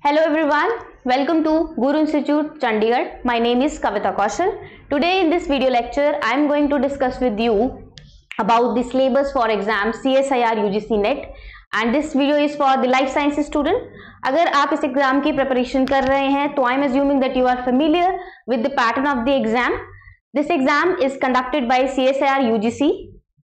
Hello everyone, welcome to Guru Institute Chandigarh. My name is Kavita Kaushal. Today in this video lecture, I am going to discuss with you about the syllabus for exam CSIR UGC NET and this video is for the life sciences student. अगर आप इस exam की preparation कर रहे हैं तो I am assuming that you are familiar with the pattern of the exam. This exam is conducted by CSIR UGC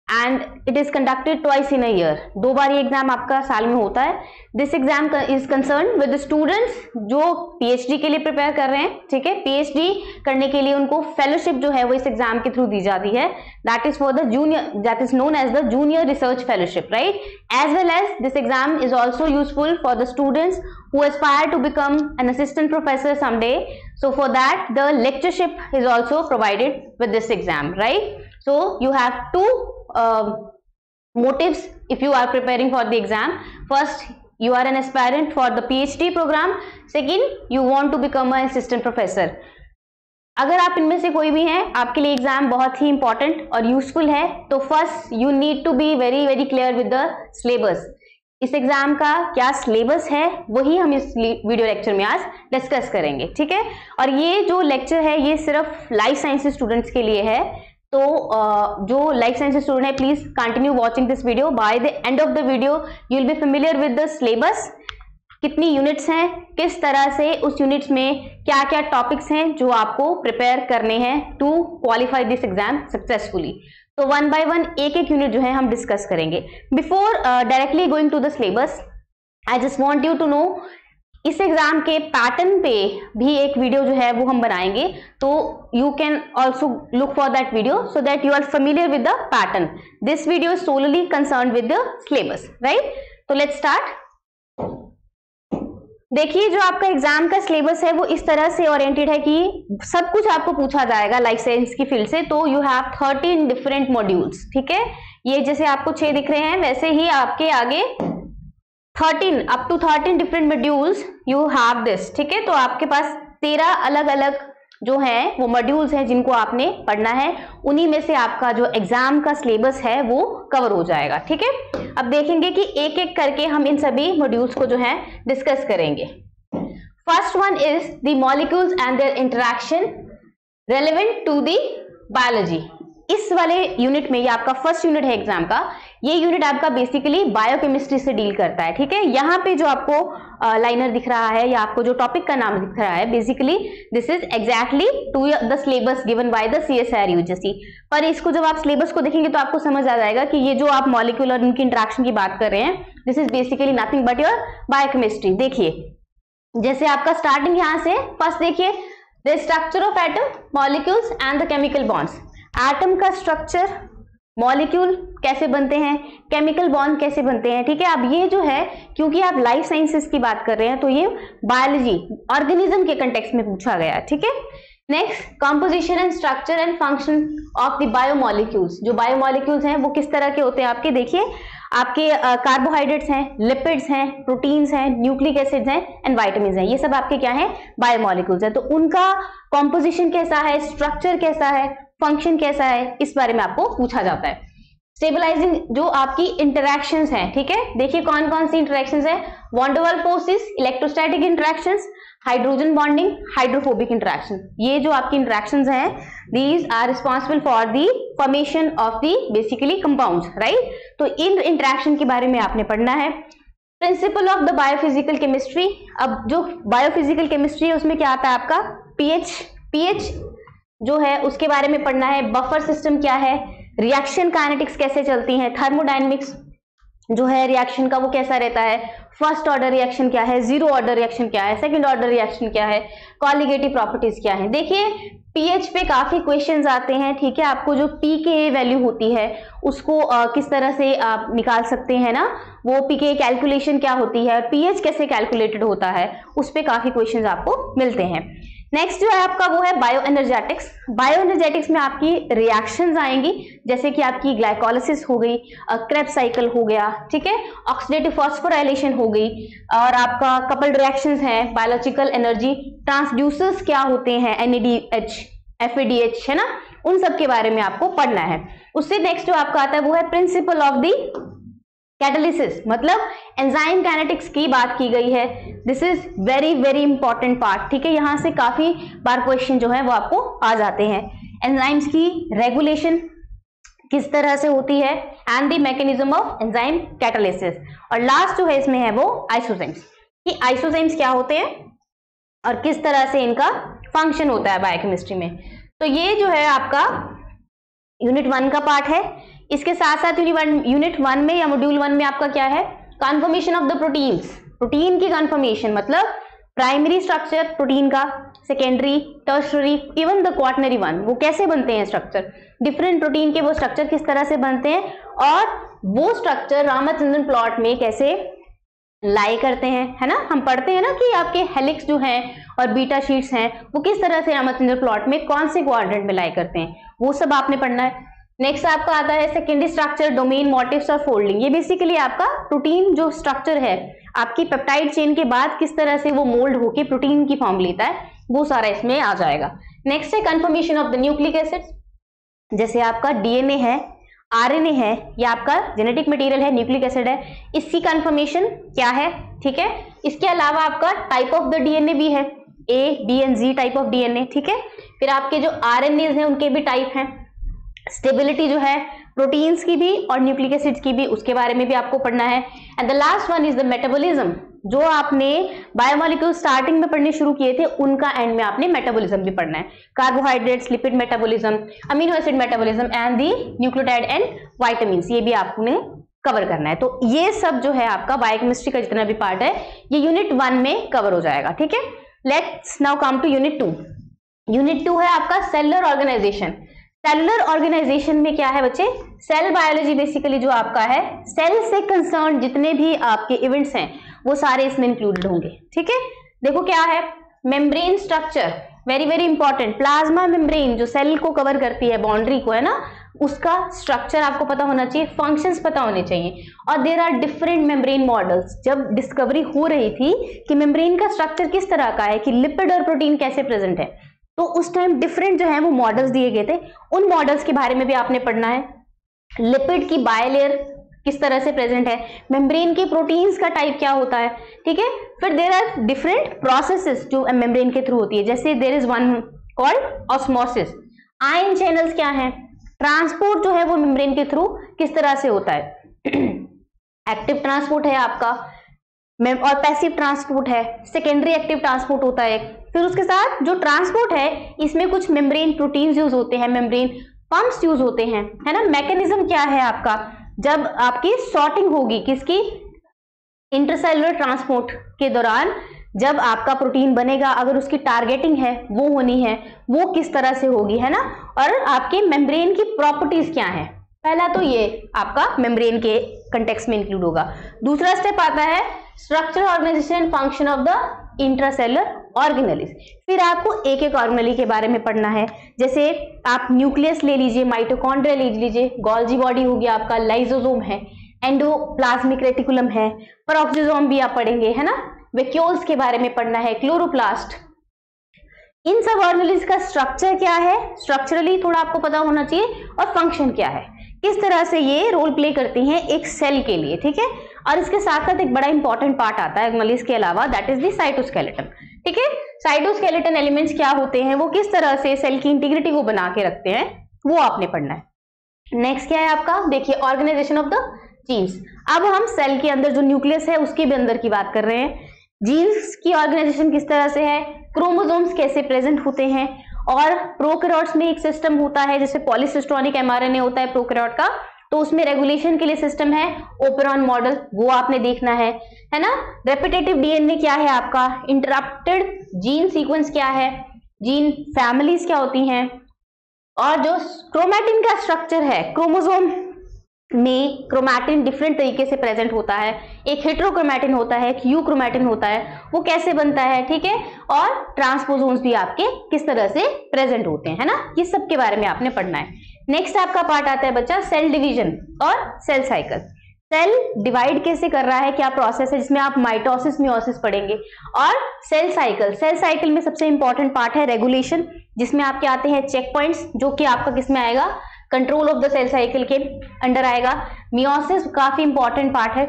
and it is conducted twice in a year. दो बार ये एग्जाम आपका साल में होता है. This exam is concerned with the students जो PhD के लिए प्रिपेयर कर रहे हैं. ठीक है, PhD करने के लिए उनको फेलोशिप जो है वो इस एग्जाम के थ्रू दी जाती है. That is for the junior, that is known as the junior research fellowship, right? As well as this exam is also useful for the students who aspire to become an assistant professor someday. So for that the lectureship is also provided with this exam, right? So you have two motives if you are preparing for the exam. First, you are an aspirant for the PhD program. Second, you want to become an assistant professor. अगर आप इनमें से कोई भी हैं, आपके लिए exam बहुत ही इंपॉर्टेंट और यूजफुल है. तो first you need to be very clear with the syllabus. इस एग्जाम का क्या सिलेबस है वही हम इस वीडियो लेक्चर में आज डिस्कस करेंगे. ठीक है, और ये जो लेक्चर है ये सिर्फ लाइफ साइंसेज स्टूडेंट्स के लिए है. तो जो लाइफ साइंसेज स्टूडेंट है please continue watching this video. By the end of the video you will be familiar with the syllabus. कितनी यूनिट्स हैं, किस तरह से उस यूनिट्स में क्या क्या टॉपिक्स हैं जो आपको प्रिपेयर करने हैं to qualify this exam successfully. तो वन बाय वन एक एक यूनिट जो है हम डिस्कस करेंगे. Before directly going to the syllabus I just want you to know, इस एग्जाम के पैटर्न पे भी एक वीडियो जो है वो हम बनाएंगे. तो you can also look for that video so that you are familiar with the pattern. This video is solely concern with the syllabus, right? तो लेट्स स्टार्ट. देखिए, जो आपका एग्जाम का सिलेबस है वो इस तरह से ओरिएंटेड है कि सब कुछ आपको पूछा जाएगा लाइफ साइंस की फील्ड से. तो यू हैव 13 डिफरेंट मॉड्यूल्स. ठीक है, ये जैसे आपको 6 दिख रहे हैं वैसे ही आपके आगे 13 up to 13 different modules you have this. ठीक है, तो आपके पास 13 अलग अलग जो है वो मॉड्यूल्स हैं जिनको आपने पढ़ना है. उन्हीं में से आपका जो एग्जाम का सिलेबस है वो कवर हो जाएगा. ठीक है, अब देखेंगे कि एक एक करके हम इन सभी मॉड्यूल्स को जो है डिस्कस करेंगे. First one is the molecules and their interaction relevant to the biology. इस वाले यूनिट में, ये आपका फर्स्ट यूनिट है एग्जाम का, ये यूनिट आपका बेसिकली बायोकेमिस्ट्री से डील करता है. ठीक है, यहाँ पे जो आपको लाइनर दिख रहा है या आपको जो टॉपिक का नाम दिख रहा है, basically this is exactly to the syllabus given by the CSIR UGC. पर इसको जब आप सिलेबस को देखेंगे तो आपको समझ आ जाएगा कि ये जो आप मॉलिक्यूल और उनकी इंटरेक्शन की बात कर रहे हैं, this is basically nothing but your biochemistry. देखिए, जैसे आपका स्टार्टिंग यहाँ से फर्स्ट देखिए, the structure of atom, molecules and the chemical bonds. Atom का स्ट्रक्चर, मॉलिक्यूल कैसे बनते हैं, केमिकल बॉन्ड कैसे बनते हैं. ठीक है, अब ये जो है क्योंकि आप लाइफ साइंसेस की बात कर रहे हैं तो ये बायोलॉजी ऑर्गेनिज्म के कंटेक्स्ट में पूछा गया है. ठीक है, next, composition and structure and function of the biomolecules. जो बायोमॉलिक्यूल्स हैं वो किस तरह के होते हैं आपके, देखिए आपके कार्बोहाइड्रेट्स हैं, लिपिड्स हैं, प्रोटीन्स हैं, न्यूक्लिक एसिड्स हैं एंड विटामिन्स हैं. ये सब आपके क्या है, बायोमॉलिक्यूल्स हैं. तो उनका कॉम्पोजिशन कैसा है, स्ट्रक्चर कैसा है, फंक्शन कैसा है, इस बारे में आपको पूछा जाता है. स्टेबलाइजिंग जो आपकी इंटरैक्शंस हैं. ठीक है, देखिए कौन कौन सी इंटरैक्शंस हैं, van der Waals forces, electrostatic interactions, hydrogen bonding, hydrophobic interaction. ये जो आपकी इंटरैक्शंस हैं, these are responsible for the formation of the basically compounds, right? तो इन इंटरैक्शन के बारे में आपने पढ़ना है. Principle of the biophysical chemistry. अब जो बायोफिजिकल केमिस्ट्री है उसमें क्या आता है आपका, पीएच जो है उसके बारे में पढ़ना है. बफर सिस्टम क्या है, रिएक्शन काइनेटिक्स कैसे चलती हैं, थर्मोडायनेमिक्स जो है रिएक्शन का वो कैसा रहता है, फर्स्ट ऑर्डर रिएक्शन क्या है, जीरो ऑर्डर रिएक्शन क्या है, सेकंड ऑर्डर रिएक्शन क्या है, कॉलिगेटिव प्रॉपर्टीज क्या है. देखिए पीएच पे काफी क्वेश्चंस आते हैं. ठीक है, आपको जो पीके वैल्यू होती है उसको किस तरह से आप निकाल सकते हैं ना, वो पीके कैलकुलेशन क्या होती है और पीएच कैसे कैलकुलेटेड होता है, उस पर काफी क्वेश्चंस आपको मिलते हैं. नेक्स्ट जो है आपका वो है बायो एनर्जेटिक्स. बायो एनर्जेटिक्स में आपकी रिएक्शंस आएंगी, जैसे कि आपकी ग्लाइकोलिसिस हो गई, क्रेब्स साइकिल हो गया. ठीक है, ऑक्सीडेटिव फॉस्फोराइलेशन हो गई, और आपका कपल्ड रिएक्शंस हैं, बायोलॉजिकल एनर्जी ट्रांसड्यूसर्स क्या होते हैं, NADH, FADH है ना, उन सब के बारे में आपको पढ़ना है. उससे नेक्स्ट जो आपका आता है वो है प्रिंसिपल ऑफ द कैटालिसिस मतलब एंजाइम काइनेटिक्स की बात की गई है। This is very very important part, ठीक है। यहां से काफी बार क्वेश्चन जो है वो आपको आ जाते हैं। एंजाइम्स की रेगुलेशन किस तरह से होती है and the mechanism of enzyme catalysis. और लास्ट जो है इसमें है वो आइसोजाइम्स, कि आइसोजाइम्स क्या होते हैं और किस तरह से इनका फंक्शन होता है बायोकेमिस्ट्री में। तो ये जो है आपका यूनिट 1 का पार्ट है। इसके साथ साथ यूनिट 1 में या मॉड्यूल 1 में आपका क्या है, confirmation of the proteins, protein की कन्फर्मेशन मतलब प्राइमरी स्ट्रक्चर प्रोटीन का, secondary, tertiary, even the quaternary one, वो कैसे बनते हैं स्ट्रक्चर, डिफरेंट प्रोटीन के वो स्ट्रक्चर किस तरह से बनते हैं और वो स्ट्रक्चर रामचंद्रन प्लॉट में कैसे लाई करते हैं, है ना। हम पढ़ते हैं ना कि आपके हेलिक्स जो हैं और बीटा शीट्स हैं वो किस तरह से रामचंद्रन प्लॉट में कौन से क्वाड्रेंट में लाई करते हैं, वो सब आपने पढ़ना है। नेक्स्ट आपका आता है सेकेंडरी स्ट्रक्चर, डोमेन, मोटिव्स और फोल्डिंग। ये बेसिकली आपका प्रोटीन जो स्ट्रक्चर है आपकी पेप्टाइड चेन के बाद किस तरह से वो मोल्ड होके प्रोटीन की फॉर्म लेता है, वो सारा इसमें आ जाएगा। नेक्स्ट है confirmation of the nucleic acids, जैसे आपका डीएनए है, आरएनए है, या आपका जेनेटिक मटेरियल है, न्यूक्लिक एसिड है, इसकी कंफर्मेशन क्या है, ठीक है। इसके अलावा आपका टाइप ऑफ द डीएनए भी है, A, D and G type of DNA, ठीक है। फिर आपके जो आरएनएज हैं उनके भी टाइप हैं, स्टेबिलिटी जो है प्रोटीन्स की भी और न्यूक्लिक एसिड्स की भी, उसके बारे में भी आपको पढ़ना है। And the last one is the metabolism, जो आपने बायोमोलिक्यूल स्टार्टिंग में पढ़ने शुरू किए थे उनका एंड में आपने मेटाबॉलिज्म भी पढ़ना है। Carbohydrates, lipid metabolism, amino acid metabolism and the nucleotide and vitamins, ये भी आपने कवर करना है। तो ये सब जो है आपका बायोकेमिस्ट्री का जितना भी पार्ट है ये यूनिट 1 में कवर हो जाएगा, ठीक है। Let's now come to unit 2। Unit 2 है आपका सेलुलर ऑर्गेनाइजेशन। सेलुलर ऑर्गेनाइजेशन में क्या है बच्चे, सेल बायोलॉजी बेसिकली जो आपका है, सेल से कंसर्न जितने भी आपके इवेंट्स हैं वो सारे इसमें इंक्लूडेड होंगे, ठीक है। देखो क्या है, membrane structure, very very important. Plasma membrane जो सेल को कवर करती है, बाउंड्री को, है ना, उसका स्ट्रक्चर आपको पता होना चाहिए, फंक्शंस पता होने चाहिए। और there are different membrane models. जब डिस्कवरी हो रही थी कि मेम्ब्रेन का स्ट्रक्चर किस तरह का है, कि लिपिड और प्रोटीन कैसे प्रेजेंट है, तो उस टाइम डिफरेंट जो है वो मॉडल्स दिए गए थे, उन मॉडल्स के बारे में भी आपने पढ़ना है। लिपिड की बायलेयर किस तरह से प्रेजेंट है, मेम्ब्रेन के प्रोटीन्स का टाइप क्या होता है, ठीक है। फिर देयर आर डिफरेंट प्रोसेसेस जो मेम्ब्रेन के थ्रू होती है, जैसे there is one called osmosis. Ion channels क्या है, ट्रांसपोर्ट जो है वो मेम्ब्रेन के थ्रू किस तरह से होता है, एक्टिव ट्रांसपोर्ट है आपका और पैसिव ट्रांसपोर्ट है, सेकेंडरी एक्टिव ट्रांसपोर्ट होता है। फिर उसके साथ जो ट्रांसपोर्ट है इसमें कुछ मेम्ब्रेन प्रोटीन्स यूज होते हैं, मेम्ब्रेन पंप्स यूज होते हैं, है ना। मैकेनिज्म क्या है आपका, जब आपकी सॉर्टिंग होगी किसकी, इंटरसेलुलर ट्रांसपोर्ट के दौरान जब आपका प्रोटीन बनेगा, अगर उसकी टारगेटिंग है वो होनी है, वो किस तरह से होगी, है ना। और आपके मेम्ब्रेन की प्रॉपर्टीज क्या है, पहला तो ये आपका मेम्ब्रेन के कंटेक्स्ट में इंक्लूड होगा। दूसरा स्टेप आता है structure, organisation and function of the intracellular organelles. फिर आपको एक एक ऑर्गेनेली के बारे में पढ़ना है, जैसे आप न्यूक्लियस ले लीजिए, माइटोकॉन्ड्रिया ले लीजिए, गोल्जी बॉडी हो गया आपका, लाइसोसोम है, एंडोप्लाज्मिक रेटिकुलम है, पेरोक्सिसोम भी आप पढ़ेंगे, है ना। वैक्यूल्स के बारे में पढ़ना है, क्लोरोप्लास्ट। इन सब ऑर्गेनेलिस का स्ट्रक्चर क्या है, स्ट्रक्चरली थोड़ा आपको पता होना चाहिए, और फंक्शन क्या है, किस तरह से ये रोल प्ले करती हैं एक सेल के लिए, ठीक है। और इसके साथ साथ एक बड़ा इंपॉर्टेंट पार्ट आता है ऑर्गेनेलिस के अलावा, दैट इज द साइटोस्केलेटन, ठीक है। साइटोस्केलेटन एलिमेंट्स क्या होते हैं, वो किस तरह से सेल की इंटीग्रिटी को बना के रखते हैं, वो आपने पढ़ना है। नेक्स्ट क्या है आपका, देखिए ऑर्गेनाइजेशन ऑफ द जीन्स। अब हम सेल के अंदर जो न्यूक्लियस है उसके भी अंदर की बात कर रहे हैं। जीन्स की ऑर्गेनाइजेशन किस तरह से है, क्रोमोसोम्स कैसे प्रेजेंट होते हैं, और प्रोकैरियोट्स में एक सिस्टम होता है जैसे पॉलीसिस्टोनिक एमआरएनए होता है प्रोकैरियोट का, तो उसमें रेगुलेशन के लिए सिस्टम है ओपेरॉन मॉडल, वो आपने देखना है ना। रेपिटेटिव डीएनए क्या है आपका, इंटरप्टेड जीन सीक्वेंस क्या है, जीन फैमिलीज क्या होती हैं, और जो क्रोमैटिन का स्ट्रक्चर है, क्रोमोसोम में क्रोमैटिन डिफरेंट तरीके से प्रेजेंट होता है, एक हेटेरोक्रोमैटिन होता है, एक यूक्रोमैटिन होता है, वो कैसे बनता है, ठीक है। और ट्रांसपोसोन्स भी आपके किस तरह से प्रेजेंट होते हैं, है ना, ये सब के बारे में आपने पढ़ना है। नेक्स्ट आपका पार्ट आता है बच्चा सेल डिवीजन और सेल साइकिल। सेल डिवाइड कैसे कर रहा है, क्या प्रोसेस है, जिसमें आप माइटोसिस मियोसिस पढ़ेंगे। और सेल साइकिल, सेल साइकिल में सबसे इंपॉर्टेंट पार्ट है रेगुलेशन, जिसमें आपके आते हैं चेक पॉइंट्स, जो कि आपका किसमें आएगा, control of the cell cycle के अंडर आएगा। मियोसिस काफी इंपॉर्टेंट पार्ट है।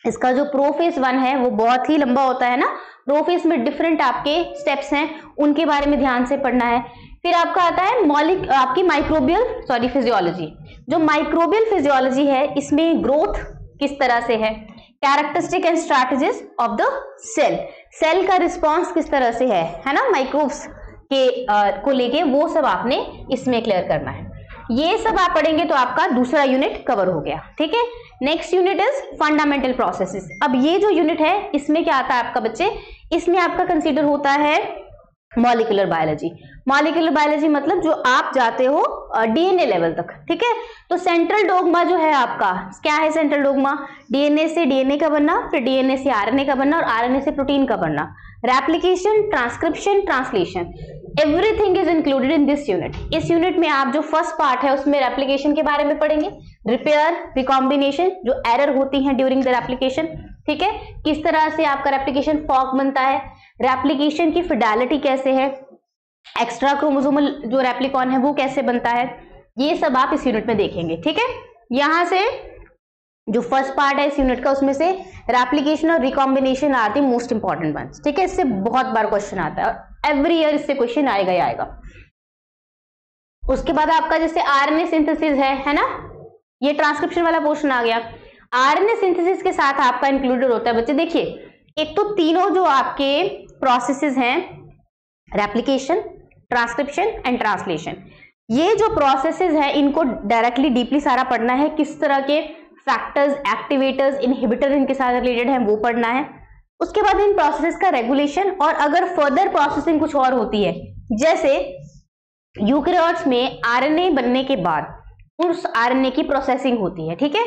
इसका जो प्रोफेज 1 है वो बहुत ही लंबा होता है ना, प्रोफेज में डिफरेंट आपके स्टेप्स हैं, उनके बारे में ध्यान से पढ़ना है। फिर आपका आता है आपकी माइक्रोबियल फिजियोलॉजी। जो माइक्रोबियल फिजियोलॉजी है इसमें ग्रोथ किस तरह से है, characteristic and strategies of the cell, cell का रिस्पॉन्स किस तरह से है ना, माइक्रोब्स के को लेके, वो सब आपने इसमें क्लियर करना है। ये सब आप पढ़ेंगे तो आपका दूसरा यूनिट कवर हो गया, ठीक है। Next unit is fundamental processes. अब ये जो यूनिट है इसमें क्या आता है आपका बच्चे, इसमें आपका कंसीडर होता है मॉलिक्यूलर बायोलॉजी। मॉलिक्यूलर बायोलॉजी मतलब जो आप जाते हो डीएनए लेवल तक, ठीक है। तो सेंट्रल डोगमा जो है आपका, क्या है सेंट्रल डोगमा, डीएनए से डीएनए का बनना, फिर डीएनए से आरएनए का बनना और आरएनए से प्रोटीन का बनना, replication, transcription, translation, everything is included in this unit. इस यूनिट में आप जो फर्स्ट पार्ट है उसमें रेप्लिकेशन के बारे में पढ़ेंगे, रिपेयर, रिकॉम्बिनेशन, जो एरर होती है ड्यूरिंग द रेप्लिकेशन, ठीक है, किस तरह से आपका रेप्लिकेशन फॉर्क बनता है, रेप्लिकेशन की फिडेलिटी कैसे है, एक्स्ट्रा क्रोमोसोमल जो रेप्लिकॉन है वो कैसे बनता है, ये सब आप इस यूनिट में देखेंगे, ठीक है। यहां से जो फर्स्ट पार्ट है इस यूनिट का उसमें से रेप्लिकेशन और recombination are the most important ones, ठीक है। इससे बहुत बार क्वेश्चन आता है और एवरी ईयर इससे क्वेश्चन आएगा ही आएगा। उसके बाद आपका जैसे आरएनए सिंथेसिस है ना, ये ट्रांसक्रिप्शन वाला पोर्शन आ गया। आरएनए सिंथेसिस के साथ आपका इंक्लूडेड होता है बच्चे, देखिए एक तो तीनों जो आपके प्रोसेसेस हैं, रेप्लिकेशन, ट्रांसक्रिप्शन एंड ट्रांसलेशन, ये जो प्रोसेसेस हैं इनको डायरेक्टली डीपली सारा पढ़ना है, किस तरह के फैक्टर्स, एक्टिवेटर्स, इनहिबिटर इनके साथ रिलेटेड है वो पढ़ना है। उसके बाद इन प्रोसेसेस का रेगुलेशन, और अगर फर्दर प्रोसेसिंग कुछ और होती है, जैसे यूकेरियोट्स में आरएनए बनने के बाद उस आरएनए की प्रोसेसिंग होती है, ठीक है,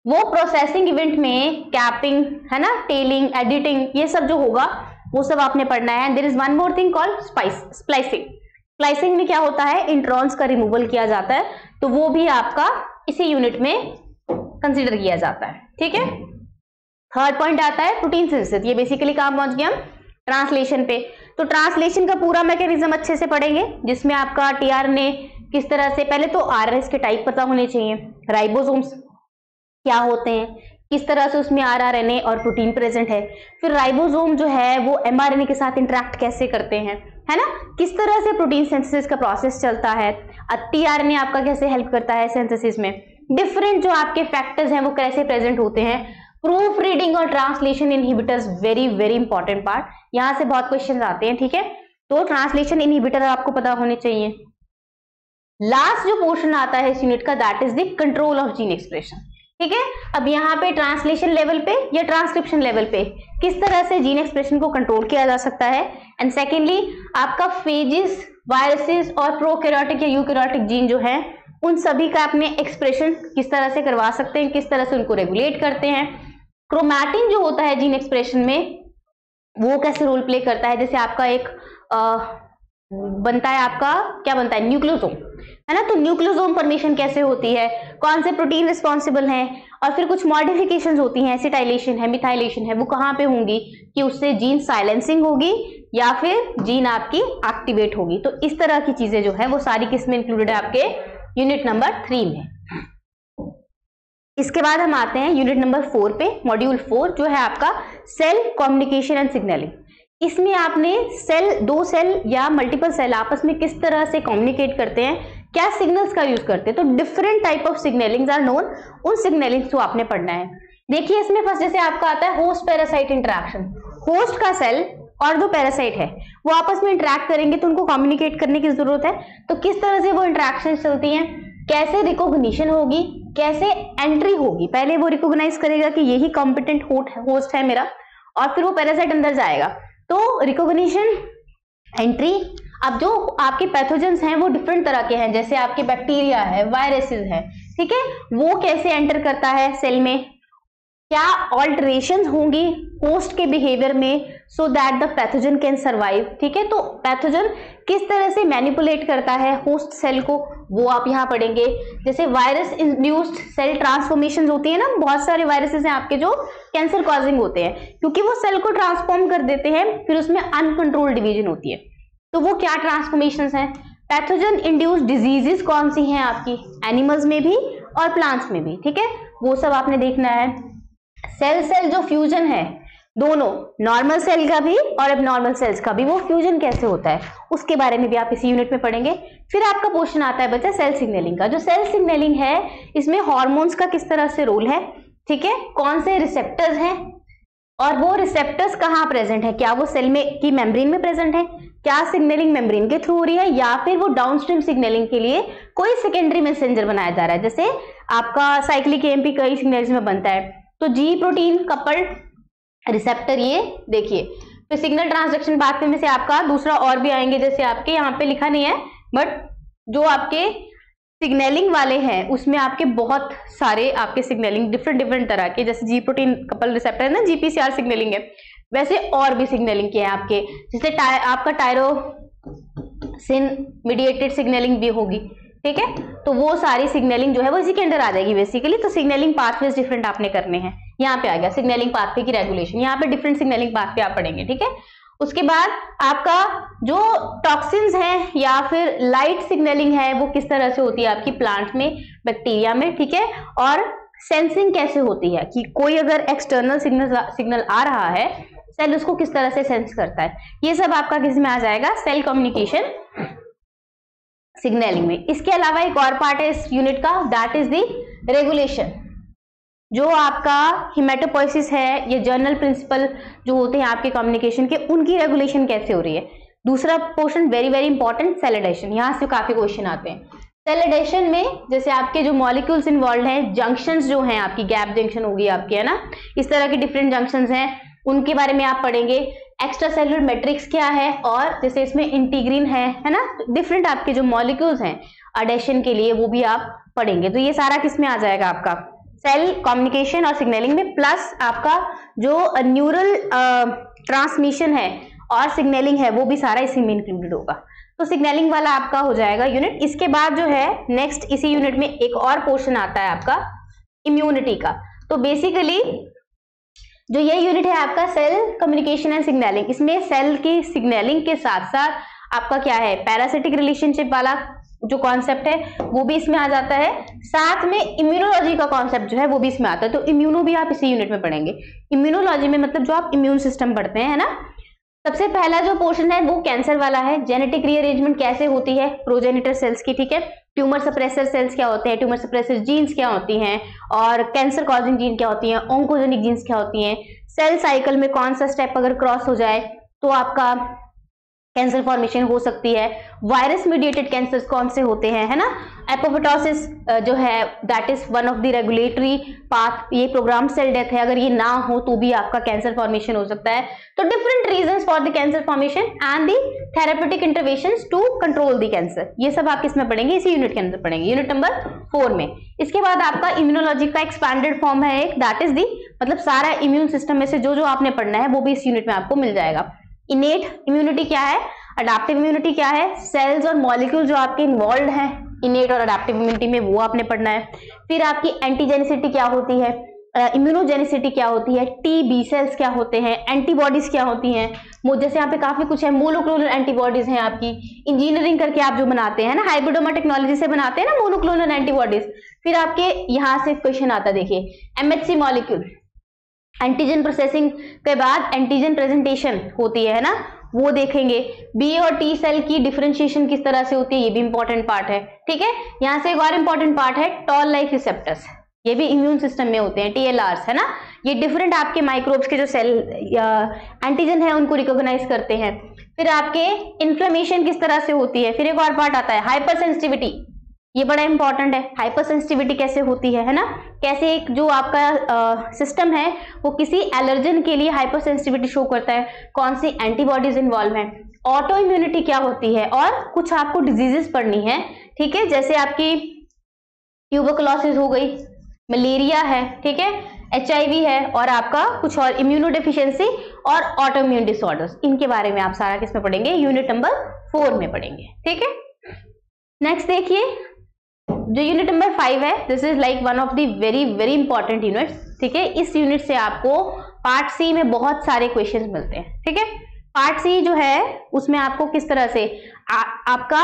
वो प्रोसेसिंग इवेंट में कैपिंग है ना, टेलिंग, एडिटिंग, ये सब जो होगा वो सब आपने पढ़ना है। There is one more thing called splicing. Splicing में क्या होता है, इंट्रॉन्स का रिमूवल किया जाता है, तो वो भी आपका इसी यूनिट में कंसीडर किया जाता है, ठीक है। थर्ड पॉइंट आता है प्रोटीन सिंथेसिस। ये बेसिकली काम पहुंच गया हम ट्रांसलेशन पे। तो ट्रांसलेशन का पूरा मैकेनिज्म अच्छे से पढ़ेंगे, जिसमें आपका टीआरएनए किस तरह से, पहले तो आरएनए के टाइप पता होने चाहिए, राइबोसोम्स क्या होते हैं, किस तरह से उसमें आरएनए और प्रोटीन प्रेजेंट है, फिर राइबोसोम जो है वो एमआरएनए के साथ इंटरेक्ट कैसे करते हैं, है ना, किस तरह से प्रोटीन सिंथेसिस का प्रोसेस चलता है, टीआरएनए आपका कैसे हेल्प करता है सिंथेसिस में, डिफरेंट जो आपके फैक्टर्स हैं वो कैसे प्रेजेंट होते हैं, प्रूफ रीडिंग और translation inhibitors, very very important part, यहां से बहुत क्वेश्चन आते हैं, ठीक है। तो ट्रांसलेशन इनहिबिटर आपको पता होने चाहिए। लास्ट जो पोर्शन आता है इस यूनिट का, that is the control of gene expression, ठीक है। अब यहाँ पे ट्रांसलेशन लेवल पे या ट्रांसक्रिप्शन लेवल पे किस तरह से जीन एक्सप्रेशन को कंट्रोल किया जा सकता है, एंड सेकेंडली आपका फेजेस, वायरसेस और प्रोकैरियोटिक या यूकैरियोटिक जीन जो है उन सभी का अपने एक्सप्रेशन किस तरह से करवा सकते हैं, किस तरह से उनको रेगुलेट करते हैं। क्रोमैटिन जो होता है जीन एक्सप्रेशन में वो कैसे रोल प्ले करता है, जैसे आपका एक बनता है, आपका क्या बनता है, न्यूक्लियोसोम, है ना, तो न्यूक्लियोसोम फॉर्मेशन कैसे होती है, कौन से प्रोटीन रिस्पॉन्सिबल हैं, और फिर कुछ मॉडिफिकेशंस होती हैं, एसिटाइलेशन है, मिथाइलेशन है, वो कहाँ पे होंगी कि उससे जीन साइलेंसिंग होगी या फिर जीन आपकी एक्टिवेट होगी। तो इस तरह की चीजें जो है वो सारी किसमें इंक्लूडेड है, आपके यूनिट नंबर 3 में। इसके बाद हम आते हैं यूनिट नंबर 4 पे, मॉड्यूल 4 जो है आपका सेल कम्युनिकेशन एंड सिग्नलिंग। इसमें आपने दो सेल या मल्टीपल सेल आपस में किस तरह से कम्युनिकेट करते हैं, क्या सिग्नल्स का यूज करते हैं, तो different type of signallings are known, उन सिग्नलिंग्स को आपने पढ़ना है। देखिए इसमें फर्स्ट जैसे आपका आता है होस्ट पैरासाइट इंटरेक्शन। होस्ट का सेल और जो पैरासाइट है वो आपस में इंटरेक्ट करेंगे तो उनको कम्युनिकेट करने की जरूरत है, तो किस तरह से वो इंटरेक्शन चलती हैं, कैसे रिकॉग्निशन होगी, कैसे एंट्री होगी, पहले वो रिकॉग्नाइज करेगा कि यही कॉम्पिटेंट होस्ट है मेरा, और फिर वो पैरासाइट अंदर जाएगा, तो रिकॉग्निशन, एंट्री। अब जो आपके पैथोजेंस हैं वो डिफरेंट तरह के हैं, जैसे आपके बैक्टीरिया है, वायरसेस है, ठीक है, वो कैसे एंटर करता है सेल में, क्या ऑल्टरेशंस होंगी होस्ट के बिहेवियर में so that the pathogen can survive, ठीक है, तो पैथोजन किस तरह से मैनिपुलेट करता है होस्ट सेल को, वो आप यहाँ पढ़ेंगे। जैसे वायरस इंड्यूस्ड सेल ट्रांसफॉर्मेशन होती है ना, बहुत सारे वायरसेस हैं आपके जो कैंसर कॉजिंग होते हैं, क्योंकि वो सेल को ट्रांसफॉर्म कर देते हैं, फिर उसमें अनकंट्रोल्ड डिवीजन होती है, तो वो क्या ट्रांसफॉर्मेशंस हैं। पैथोजन इंड्यूस्ड डिजीजेस कौन सी हैं आपकी, एनिमल्स में भी और प्लांट्स में भी, ठीक है, वो सब आपने देखना है। सेल सेल जो फ्यूजन है, दोनों नॉर्मल सेल का भी और एबनॉर्मल सेल्स का भी, वो फ्यूजन कैसे होता है उसके बारे में भी आप इसी यूनिट में पढ़ेंगे। फिर आपका क्वेश्चन आता है बच्चा सेल सिग्नलिंग का। जो सेल सिग्नलिंग है इसमें हार्मोन्स का किस तरह से रोल है, ठीक है, कौन से रिसेप्टर्स हैं और वो रिसेप्टर्स कहाँ प्रेजेंट है, क्या वो सेल में की मेम्ब्रेन में प्रेजेंट है, क्या सिग्नलिंग मेम्ब्रेन के थ्रू हो रही है या फिर वो डाउनस्ट्रीम सिग्नलिंग के लिए कोई सेकेंडरी मैसेंजर बनाया जा रहा है। जैसे आपका साइक्लिक एएमपी कई सिग्नल्स में बनता है, तो जी प्रोटीन कपल्ड रिसेप्टर ये देखिए। फिर सिग्नल ट्रांसडक्शन पाथवे में से आपका दूसरा और भी आएंगे, जैसे आपके यहाँ पे लिखा नहीं है बट जो आपके सिग्नलिंग वाले हैं उसमें आपके बहुत सारे आपके सिग्नलिंग डिफरेंट तरह के, जैसे जी प्रोटीन कपल रिसेप्टर है ना, जीपीसीआर सिग्नलिंग है, वैसे और भी सिग्नलिंग के हैं आपके, जैसे आपका टायरोसिन मीडिएटेड सिग्नलिंग भी होगी, ठीक है। तो वो सारी सिग्नलिंग जो है वो इसी के अंदर आ जाएगी बेसिकली। तो सिग्नलिंग पाथवेज डिफरेंट आपने करने हैं। यहाँ पे आ गया सिग्नलिंग पाथवे की रेगुलेशन, यहाँ पे डिफरेंट सिग्नलिंग पाथवे आप पढ़ेंगे, ठीक है। उसके बाद आपका जो टॉक्सिन्स हैं या फिर लाइट सिग्नलिंग है वो किस तरह से होती है आपकी प्लांट में, बैक्टीरिया में, ठीक है। और सेंसिंग कैसे होती है कि कोई अगर एक्सटर्नल सिग्नल आ रहा है, सेल उसको किस तरह से सेंस करता है, ये सब आपका किस में आ जाएगा, सेल कम्युनिकेशन सिग्नलिंग में। इसके अलावा एक और पार्ट है इस यूनिट का, दैट इज द रेगुलेशन। जो आपका हिमेटोपोइसिस है, ये जर्नल प्रिंसिपल जो होते हैं आपके कम्युनिकेशन के, उनकी रेगुलेशन कैसे हो रही है। दूसरा portion very very important, cell adhesion. यहाँ से काफी क्वेश्चन आते हैं। सेल एडेशन में जैसे आपके जो मॉलिक्यूल्स इन्वॉल्व हैं, जंक्शंस जो हैं आपकी, गैप जंक्शन होगी आपकी, है ना, इस तरह के डिफरेंट जंक्शंस हैं, उनके बारे में आप पढ़ेंगे। एक्स्ट्रा सेलुलर मैट्रिक्स क्या है, और जैसे इसमें इंटीग्रिन है ना, डिफरेंट आपके जो मॉलिक्यूल्स हैं एडेशन के लिए वो भी आप पढ़ेंगे। तो ये सारा किस में आ जाएगा आपका, सेल कम्युनिकेशन और सिग्नलिंग में, प्लस आपका जो न्यूरल ट्रांसमिशन है और सिग्नलिंग है वो भी सारा इसी में इंक्लूडेड होगा। तो सिग्नलिंग वाला आपका हो जाएगा यूनिट। इसके बाद जो है नेक्स्ट इसी यूनिट में एक और पोर्शन आता है आपका इम्यूनिटी का। तो बेसिकली जो ये यूनिट है आपका सेल कम्युनिकेशन एंड सिग्नलिंग, इसमें सेल की सिग्नलिंग के साथ साथ आपका क्या है, पैरासिटिक रिलेशनशिप वाला जो कॉन्सेप्ट है वो भी इसमें आ जाता है, साथ में इम्यूनोलॉजी का कॉन्सेप्ट जो है वो भी इसमें आता है। तो इम्यूनो भी आप इसी यूनिट में पढ़ेंगे। इम्यूनोलॉजी में मतलब जो आप इम्यून सिस्टम पढ़ते हैं, है ना। सबसे पहला जो पोर्शन है वो कैंसर वाला है, जेनेटिक रीअरेंजमेंट कैसे होती है प्रोजेनिटर सेल्स की, ठीक है। ट्यूमर सप्रेसर सेल्स क्या होते हैं, ट्यूमर सप्रेसर जीन्स क्या होती हैं, और कैंसर कॉजिंग जीन क्या होती हैं, ऑन्कोजेनिक जीन्स क्या होती हैं, सेल साइकिल में कौन सा स्टेप अगर क्रॉस हो जाए तो आपका कैंसर फॉर्मेशन हो सकती है, वायरस मीडिएटेड कैंसर्स कौन से होते हैं, है ना। एपोप्टोसिस जो है that is one of the regulatory path, ये प्रोग्राम सेल डेथ है, अगर ये ना हो तो भी आपका कैंसर फॉर्मेशन हो सकता है। तो different reasons for the cancer formation and the therapeutic interventions to control the cancer, ये सब आप किसमें पढ़ेंगे, इसी यूनिट के अंदर पढ़ेंगे, यूनिट नंबर 4 में। इसके बाद आपका इम्यूनोलॉजी का एक्सपैंडेड फॉर्म है एक, दैट इज दी, मतलब सारा इम्यून सिस्टम में से जो जो आपने पढ़ना है वो भी इस यूनिट में आपको मिल जाएगा। इनेट इम्यूनिटी क्या है, अडैप्टिव इम्यूनिटी क्या है, सेल्स और मॉलिक्यूल जो आपके इन्वॉल्व हैं इनेट और अडैप्टिव इम्यूनिटी में वो आपने पढ़ना है। फिर आपकी एंटीजेनिसिटी क्या होती है, इम्यूनोजेनिसिटी क्या होती है, टी बी सेल्स क्या होते हैं, एंटीबॉडीज क्या होती हैं, जैसे यहाँ पे काफी कुछ है, मोनोक्लोनल एंटीबॉडीज हैं आपकी, इंजीनियरिंग करके आप जो बनाते हैं ना, हाइब्रिडोमा टेक्नोलॉजी से बनाते हैं ना मोनोक्लोनल एंटीबॉडीज। फिर आपके यहाँ से क्वेश्चन आता है, देखिए एमएचसी मॉलिक्यूल, एंटीजन प्रोसेसिंग के बाद एंटीजन प्रेजेंटेशन होती है ना, वो देखेंगे। बी और टी सेल की डिफरेंशिएशन किस तरह से होती है, ये भी इंपॉर्टेंट पार्ट है, ठीक है। यहाँ से एक और इंपॉर्टेंट पार्ट है टॉल लाइक रिसेप्टर्स, ये भी इम्यून सिस्टम में होते हैं, टीएलआरस, है ना। ये डिफरेंट आपके माइक्रोब्स के जो सेल एंटीजन है उनको रिकॉग्नाइज करते हैं। फिर आपके इन्फ्लेमेशन किस तरह से होती है। फिर एक और पार्ट आता है हाइपर सेंसिटिविटी, ये बड़ा इंपॉर्टेंट है, हाइपर सेंसिटिविटी कैसे होती है ना, कैसे एक जो आपका सिस्टम है वो किसी एलर्जन के लिए हाइपर सेंसिटिविटी शो करता है, कौन सी एंटीबॉडीज इन्वॉल्व हैं, ऑटो इम्यूनिटी क्या होती है, और कुछ आपको डिजीजेस पढ़नी है, ठीक है, जैसे आपकी ट्यूबरकुलोसिस हो गई, मलेरिया है, ठीक है, HIV है, और आपका कुछ और इम्यूनोडेफिशिएंसी और ऑटो इम्यून डिसऑर्डर्स, इनके बारे में आप सारा किसमें पढ़ेंगे, यूनिट नंबर 4 में पढ़ेंगे, ठीक है। नेक्स्ट देखिए जो यूनिट नंबर 5 है, this is like one of the very very important units, ठीक है। इस यूनिट से आपको पार्ट सी में बहुत सारे क्वेश्चंस मिलते हैं, ठीक है। पार्ट सी जो है उसमें आपको किस तरह से आपका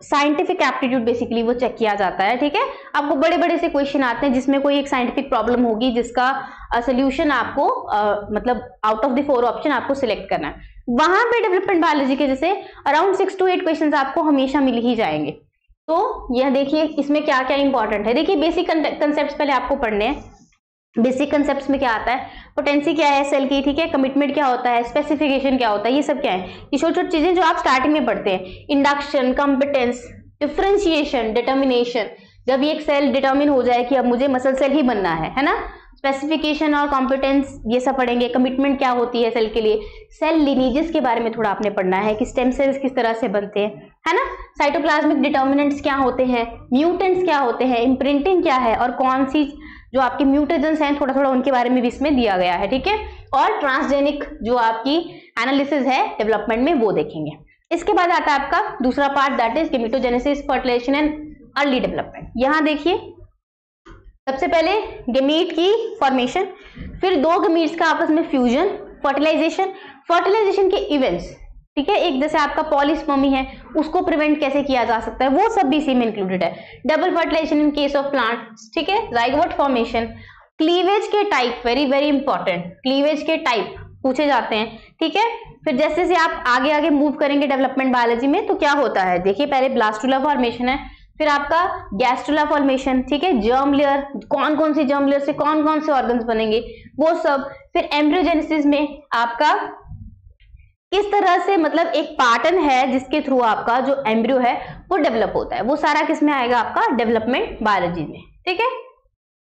साइंटिफिक एप्टीट्यूड बेसिकली वो चेक किया जाता है, ठीक है। आपको बड़े बड़े से क्वेश्चन आते हैं जिसमें कोई एक साइंटिफिक प्रॉब्लम होगी जिसका सोल्यूशन आपको मतलब आउट ऑफ द 4 ऑप्शन आपको सिलेक्ट करना है। वहां पे डेवलपमेंट बायोलॉजी के जैसे अराउंड 6 to 8 क्वेश्चन आपको हमेशा मिल ही जाएंगे। तो यह देखिए इसमें क्या क्या इंपॉर्टेंट है। देखिए बेसिक कंसेप्ट पहले आपको पढ़ने हैं। बेसिक कंसेप्ट्स में क्या आता है, पोटेंसी क्या है सेल की, ठीक है, कमिटमेंट क्या होता है, स्पेसिफिकेशन क्या होता है, ये सब क्या है, ये छोटी छोटी चीजें जो आप स्टार्टिंग में पढ़ते हैं। इंडक्शन, कंपिटेंस, डिफरेंशिएशन, डिटर्मिनेशन, जब ये एक सेल डिटर्मिन हो जाए कि अब मुझे मसल सेल ही बनना है ना, स्पेसिफिकेशन और कॉम्पिटेंस ये सब पढ़ेंगे। कमिटमेंट क्या होती है सेल के लिए, सेल लिनीजेस के बारे में थोड़ा आपने पढ़ना है कि स्टेम सेल्स किस तरह से बनते हैं, है ना, साइटोप्लाज्मिक डिटर्मिनेंट्स क्या होते हैं, म्यूटेंट्स क्या होते हैं, इम्प्रिंटिंग क्या है, और कौन सी जो आपके म्यूटेजेंस हैं थोड़ा थोड़ा उनके बारे में भी इसमें दिया गया है, ठीक है। और ट्रांसजेनिक जो आपकी एनालिसिस है डेवलपमेंट में वो देखेंगे। इसके बाद आता है आपका दूसरा part, that is gametogenesis, fertilization and early development. यहां देखिए सबसे पहले गेमीट की फॉर्मेशन, फिर 2 गेमीट्स का आपस में फ्यूजन, फर्टिलाइजेशन के इवेंट्स, ठीक है, एक जैसे आपका पॉलीस्पर्मी है उसको प्रिवेंट कैसे किया जा सकता है वो सब भी इसी में इंक्लूडेड है। Double fertilization in case of plants, ठीक है, जाइगोट फॉर्मेशन, क्लीवेज के type, very very important, cleavage के टाइप पूछे जाते हैं, ठीक है। फिर जैसे जैसे आप आगे आगे मूव करेंगे डेवलपमेंट बायोलॉजी में तो क्या होता है, देखिए पहले ब्लास्टुला फॉर्मेशन है, फिर आपका गैस्ट्रुला फॉर्मेशन, ठीक है, जर्म लेयर, कौन कौन सी जर्म लेयर से कौन कौन से ऑर्गन्स बनेंगे वो सब, फिर एम्ब्रियोजेनेसिस में आपका किस तरह से मतलब एक पैटर्न है जिसके थ्रू आपका जो एम्ब्रियो है वो डेवलप होता है, वो सारा किस में आएगा आपका डेवलपमेंट बायोलॉजी में, ठीक है।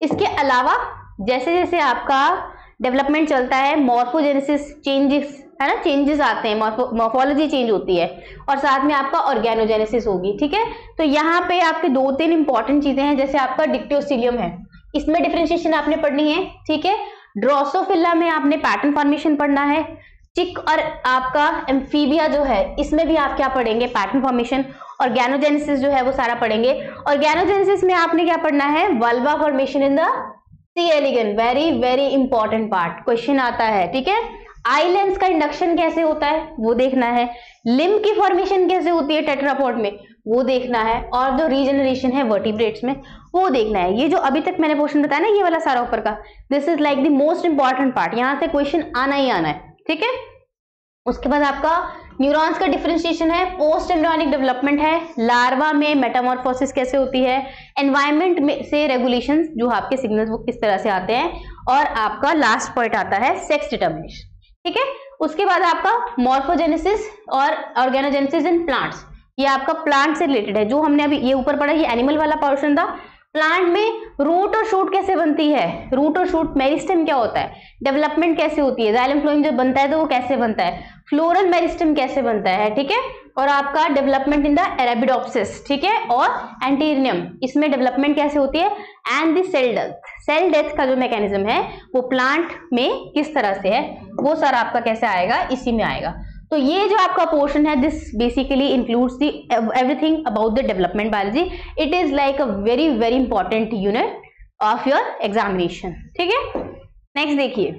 इसके अलावा जैसे जैसे आपका डेवलपमेंट चलता है मॉर्फोजेनेसिस चेंजेस, है ना, चेंजेस आते हैं, मॉर्फोलॉजी चेंज होती है, और साथ में आपका ऑर्गेनोजेनेसिस होगी, ठीक है। तो यहाँ पे आपके 2-3 इंपॉर्टेंट चीजें हैं, जैसे आपका डिक्टियोसिलियम है, इसमें डिफरेंशिएशन आपने पढ़नी है, ठीक है। ड्रोसोफिला में आपने पैटर्न फॉर्मेशन पढ़ना है। चिक और आपका एम्फीबिया जो है इसमें भी आप क्या पढ़ेंगे, पैटर्न फॉर्मेशन। ऑर्गेनोजेनेसिस जो है वो सारा पढ़ेंगे। ऑर्गेनोजेनेसिस में आपने क्या पढ़ना है, vulva formation in the C elegans, very very important part, question आता है, ठीक है। आई लेंस का इंडक्शन कैसे होता है वो देखना है। लिम्ब की फॉर्मेशन कैसे होती है टेट्रापॉड में वो देखना है, और जो रीजनरेशन है वर्टिब्रेट्स में वो देखना है। ये जो अभी तक मैंने पोर्शन बताया ना ये वाला सारा ऊपर का, this is like the most important part, यहां से क्वेश्चन आना ही आना है, ठीक है। उसके बाद आपका न्यूरॉन्स का डिफरेंशिएशन है, पोस्ट एम्ब्रियोनिक डेवलपमेंट है, लार्वा में मेटामॉर्फोसिस कैसे होती है, एनवायरनमेंट में से रेगुलेशंस जो आपके सिग्नल्स वो किस तरह से आते हैं, और आपका लास्ट पॉइंट आता है सेक्स डिटर्मिनेशन, ठीक है। उसके बाद आपका मॉर्फोजेनेसिस और ऑर्गेनोजेनेसिस इन प्लांट्स, ये आपका प्लांट से रिलेटेड है, जो हमने अभी ये ऊपर पढ़ा ये एनिमल वाला पोर्शन था। प्लांट में रूट और शूट कैसे बनती है, रूट और शूट, मेरिस्टेम क्या होता है, डेवलपमेंट कैसे होती है, जाइलम फ्लोएम जब बनता है तो वो कैसे बनता है, फ्लोरल मेरिस्टेम कैसे बनता है, ठीक है। और आपका डेवलपमेंट इन द अरेबिडोप्सिस, ठीक है, और एंटीरियम, इसमें डेवलपमेंट कैसे होती है, एंड द सेल डेथ का जो मैकेनिज्म है वो प्लांट में किस तरह से है वो सारा आपका कैसे आएगा, इसी में आएगा। तो ये जो आपका पोर्शन है this basically includes the everything about the development biology. It is like a very very important unit of your examination, ठीक है। नेक्स्ट देखिए,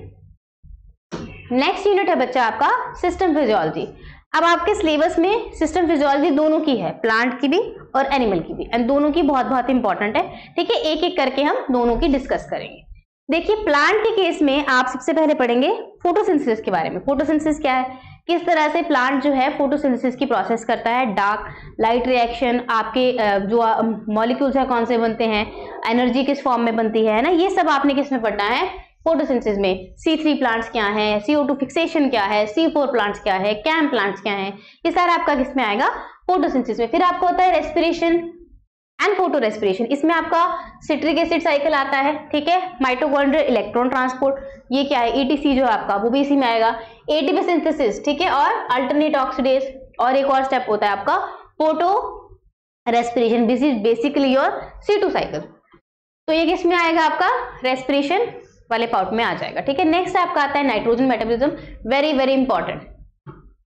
नेक्स्ट यूनिट है बच्चा आपका सिस्टम फिजियोलॉजी। अब आपके सिलेबस में सिस्टम फिजियोलॉजी दोनों की है, प्लांट की भी और एनिमल की भी, एंड दोनों की बहुत बहुत इंपॉर्टेंट है, ठीक है। एक एक करके हम दोनों की डिस्कस करेंगे। देखिए प्लांट के केस में आप सबसे पहले पढ़ेंगे फोटोसिंथेसिस के बारे में। फोटोसिंथेसिस क्या है, किस तरह से प्लांट जो है फोटोसिंथेसिस की प्रोसेस करता है, डार्क लाइट रिएक्शन, आपके जो मॉलिक्यूल्स है कौन से बनते हैं, एनर्जी किस फॉर्म में बनती है ना, ये सब आपने किस में पढ़ना है, फोटोसिंथेसिस में। C3 प्लांट्स क्या है, CO2 फिक्सेशन क्या है, C4 प्लांट्स क्या है, कैम प्लांट्स क्या है, ये सारा आपका किस में आएगा, फोटोसिंथेसिस में। फिर आपको होता है रेस्पिरेशन एंड फोटो रेस्पिरेशन, इसमें आपका सिट्रिक एसिड साइकिल आता है, ठीक है। माइटोकॉन्ड्रियल इलेक्ट्रॉन ट्रांसपोर्ट, ये क्या है, ETC जो है आपका वो भी इसी में आएगा। ATP सिंथेसिस, ठीक है, और अल्टरनेट ऑक्सीडेज, और एक और स्टेप होता है आपका photo respiration, this is basically your C2 cycle. तो ये किस में आएगा आपका, रेस्पिरेशन वाले पार्ट में आ जाएगा, ठीक है। नेक्स्ट आपका आता है nitrogen metabolism, very very important.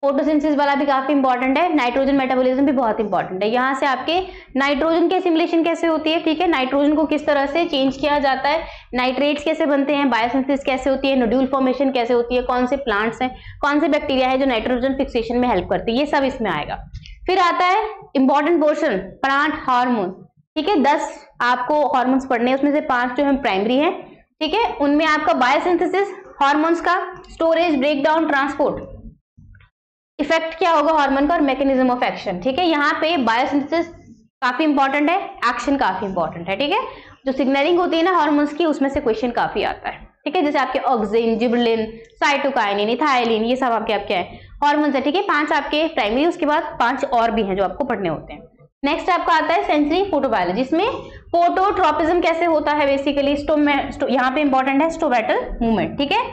Photosynthesis वाला भी काफी इंपॉर्टेंट है, नाइट्रोजन मेटाबॉलिज्म भी बहुत इंपॉर्टेंट है। यहाँ से आपके नाइट्रोजन की एसिमिलेशन कैसे होती है, ठीक है, नाइट्रोजन को किस तरह से चेंज किया जाता है, नाइट्रेट्स कैसे बनते हैं, बायोसिंथेसिस कैसे होती है, नोड्यूल फॉर्मेशन कैसे होती है, कौन से प्लांट्स हैं, कौन से बैक्टीरिया है जो नाइट्रोजन फिक्सेशन में हेल्प करते हैं, ये सब इसमें आएगा। फिर आता है इंपॉर्टेंट पोर्शन प्लांट हार्मोन, ठीक है, 10 आपको हार्मोन्स पढ़ने हैं, उसमें से 5 जो है प्राइमरी है, ठीक है, उनमें आपका बायोसिंथेसिस, हार्मोन्स का स्टोरेज, ब्रेकडाउन, ट्रांसपोर्ट, इफेक्ट क्या होगा हार्मोन का और मैकेनिज्म ऑफ एक्शन, ठीक है। यहाँ पे बायोसिंथेसिस काफी इंपॉर्टेंट है, एक्शन काफी इंपॉर्टेंट है, ठीक है, जो सिग्नलिंग होती है ना हार्मोन्स की उसमें से क्वेश्चन काफी आता है, ठीक है, जैसे आपके ऑक्सिन, जिबरेलिन, साइटोकाइनिन, इथाइलिन, ये सब आपके क्या है हार्मोन्स है, ठीक है, 5 आपके प्राइमरी, उसके बाद 5 और भी हैं जो आपको पढ़ने होते हैं। नेक्स्ट आपका आता है सेंसरी फोटोबायोलॉजी, जिसमें फोटोट्रोपिज्म कैसे होता है बेसिकली, यहाँ पे इंपॉर्टेंट है स्टोमेटल मूवमेंट, ठीक है,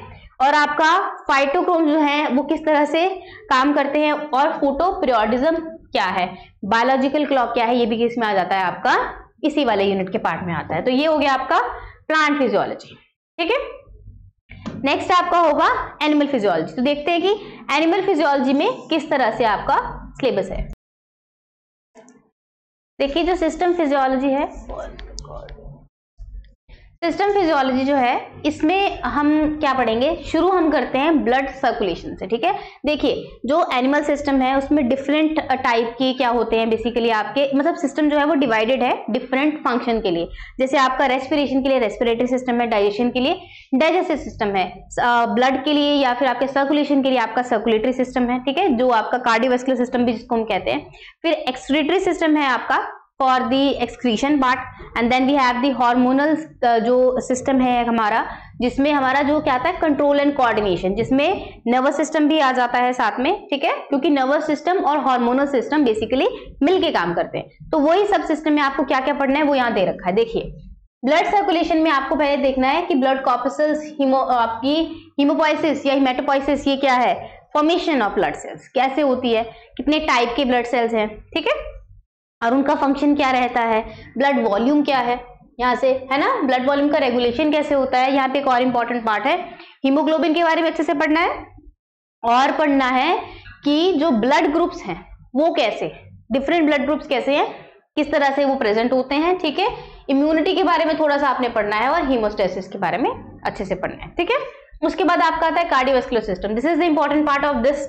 और आपका फाइटोक्रोम जो है वो किस तरह से काम करते हैं, और फोटो पीरियोडिज्म क्या है, बायोलॉजिकल क्लॉक क्या है, ये भी किस में आ जाता है आपका इसी वाले यूनिट के पार्ट में आता है। तो ये हो गया आपका प्लांट फिजियोलॉजी, ठीक है। नेक्स्ट आपका होगा एनिमल फिजियोलॉजी, तो देखते हैं कि एनिमल फिजियोलॉजी में किस तरह से आपका सिलेबस है। देखिए जो सिस्टम फिजियोलॉजी है, सिस्टम फिजियोलॉजी जो है इसमें हम क्या पढ़ेंगे, शुरू हम करते हैं ब्लड सर्कुलेशन से, ठीक है। देखिए जो एनिमल सिस्टम है उसमें डिफरेंट टाइप के क्या होते हैं बेसिकली आपके, मतलब सिस्टम जो है वो डिवाइडेड है डिफरेंट फंक्शन के लिए, जैसे आपका रेस्पिरेशन के लिए रेस्पिरेटरी सिस्टम है, डाइजेशन के लिए डाइजेस्टिव सिस्टम है, ब्लड के लिए या फिर आपके सर्कुलेशन के लिए आपका सर्कुलेटरी सिस्टम है, ठीक है, जो आपका कार्डियोवास्कुलर सिस्टम भी जिसको हम कहते हैं, फिर एक्सक्रीटरी सिस्टम है आपका for the excretion part, and then we have the hormonal जो सिस्टम है हमारा, जिसमें हमारा जो क्या आता है कंट्रोल एंड कोऑर्डिनेशन, जिसमें नर्वस सिस्टम भी आ जाता है साथ में, ठीक है, क्योंकि नर्वस सिस्टम और हार्मोनल सिस्टम बेसिकली मिलके काम करते हैं। तो वही सब सिस्टम में आपको क्या क्या पढ़ना है वो यहाँ दे रखा है। देखिए ब्लड सर्कुलेशन में आपको पहले देखना है कि ब्लड कॉर्पसल्स, आपकी हीमोपोइसिस या हिमेटोपोइसिस, ये क्या है फॉर्मेशन ऑफ ब्लड सेल्स कैसे होती है, कितने टाइप के ब्लड सेल्स हैं, ठीक है, और उनका फंक्शन क्या रहता है, ब्लड वॉल्यूम क्या है, यहाँ से है ना, ब्लड वॉल्यूम का रेगुलेशन कैसे होता है। यहाँ पे एक और इंपॉर्टेंट पार्ट है, हीमोग्लोबिन के बारे में अच्छे से पढ़ना है, और पढ़ना है कि जो ब्लड ग्रुप्स हैं वो कैसे, डिफरेंट ब्लड ग्रुप्स कैसे हैं, किस तरह से वो प्रेजेंट होते हैं, ठीक है, इम्यूनिटी के बारे में थोड़ा सा आपने पढ़ना है, और हीमोस्टेसिस के बारे में अच्छे से पढ़ना है, ठीक है। उसके बाद आपका आता है cardiovascular system, this is the important part of this,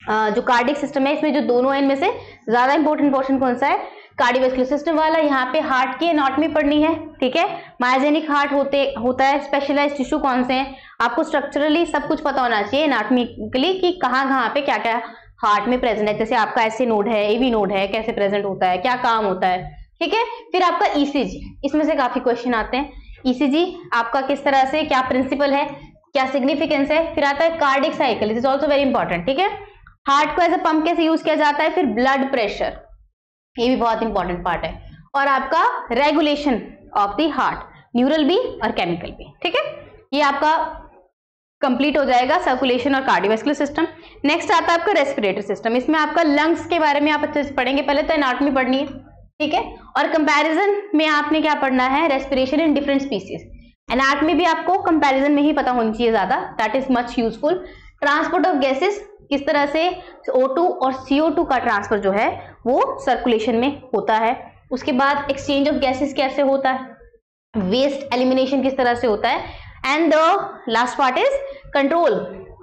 जो कार्डियक सिस्टम है इसमें जो दोनों है इनमें से ज्यादा इंपॉर्टेंट पोर्शन कौन सा है, कार्डियोवास्कुलर सिस्टम वाला। यहाँ पे हार्ट की एनाटॉमी पढ़नी है, ठीक है, मायोजेनिक हार्ट होता है, स्पेशलाइज्ड टिश्यू कौन से हैं, आपको स्ट्रक्चरली सब कुछ पता होना चाहिए एनाटॉमिकली कि कहाँ पे क्या क्या हार्ट में प्रेजेंट है, जैसे आपका ऐसे नोड है, एवी नोड है, कैसे प्रेजेंट होता है, क्या काम होता है, ठीक है। फिर आपका ईसीजी, इसमें से काफी क्वेश्चन आते हैं, ईसीजी आपका किस तरह से, क्या प्रिंसिपल है, क्या सिग्निफिकेंस है। फिर आता है cardiac cycle, it is also very important, ठीक है, हार्ट को एज अ पंप कैसे यूज किया जाता है। फिर ब्लड प्रेशर, ये भी बहुत इंपॉर्टेंट पार्ट है, और आपका regulation of the heart, neural भी और केमिकल भी, ठीक है, ये आपका कंप्लीट हो जाएगा सर्कुलेशन और कार्डियोवास्कुलर सिस्टम। नेक्स्ट आता है आपका रेस्पिरेटरी सिस्टम, इसमें आपका लंग्स के बारे में आप अच्छे से पढ़ेंगे, पहले तो एनाटॉमी पढ़नी है, ठीक है, और कंपैरिजन में आपने क्या पढ़ना है, respiration in different species, anatomy भी आपको कंपैरिजन में ही पता होनी चाहिए ज्यादा, that is much useful. Transport of gases, किस तरह से O2 और CO2 का ट्रांसफर जो है वो सर्कुलेशन में होता है। उसके बाद एक्सचेंज ऑफ गैसेस कैसे होता है, वेस्ट एलिमिनेशन किस तरह से होता है, and the last part is control,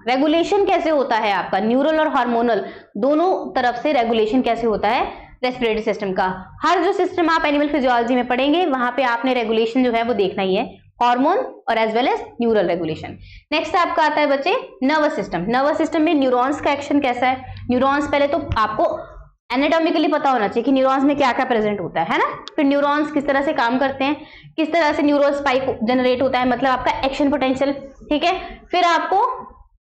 regulation कैसे होता है आपका, न्यूरल और हार्मोनल दोनों तरफ से रेगुलेशन कैसे होता है रेस्पिरेटरी सिस्टम का। हर जो सिस्टम आप एनिमल फिजियोलॉजी में पढ़ेंगे वहां पे आपने रेगुलेशन जो है वो देखना ही है, हार्मोन और as well as neural regulation. Next आपका आता है बच्चे नर्वस सिस्टम, नर्वस सिस्टम में न्यूरॉन्स का एक्शन कैसा है। न्यूरॉन्स पहले तो आपको एनाटॉमिकली पता होना चाहिए कि न्यूरॉन्स में क्या क्या प्रेजेंट होता है ना, फिर न्यूरॉन्स किस तरह से काम करते हैं, किस तरह से न्यूरल स्पाइक जनरेट होता है, मतलब आपका एक्शन पोटेंशियल, ठीक है। फिर आपको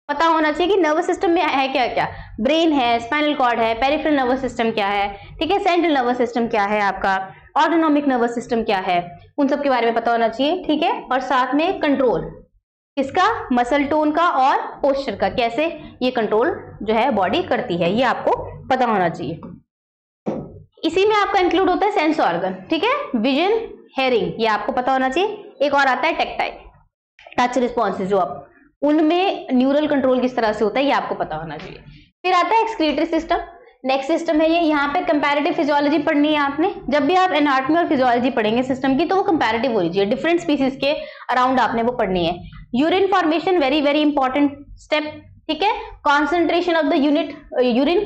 पता होना चाहिए कि नर्वस सिस्टम में है क्या क्या, ब्रेन है, स्पाइनल कॉर्ड है, पेरिफेरल नर्वस सिस्टम क्या है, ठीक है, सेंट्रल नर्वस सिस्टम क्या है आपका, ऑटोनॉमिक नर्वस सिस्टम क्या है, उन सब के बारे में पता होना चाहिए, ठीक है। और साथ में कंट्रोल किसका, मसल टोन का और पोस्चर का, कैसे ये कंट्रोल जो है बॉडी करती है, ये आपको पता होना चाहिए। इसी में आपका इंक्लूड होता है सेंस ऑर्गन, ठीक है, विजन, हेयरिंग, ये आपको पता होना चाहिए। एक और आता है टेक्टाइल, टच रिस्पॉन्सेज, जो आप उनमें न्यूरल कंट्रोल किस तरह से होता है ये आपको पता होना चाहिए। फिर आता है एक्सक्रीटरी सिस्टम, नेक्स्ट सिस्टम है ये। यहाँ पे कंपैरेटिव फिजियोलॉजी पढ़नी है आपने। जब भी आप एनाटॉमी और फिजियोलॉजी पढ़ेंगे सिस्टम की तो वो कंपैरेटिव होनी चाहिए, डिफरेंट स्पीसीज के अराउंड आपने वो पढ़नी है। Urine formation very very important step, ठीक है। Concentration of the urine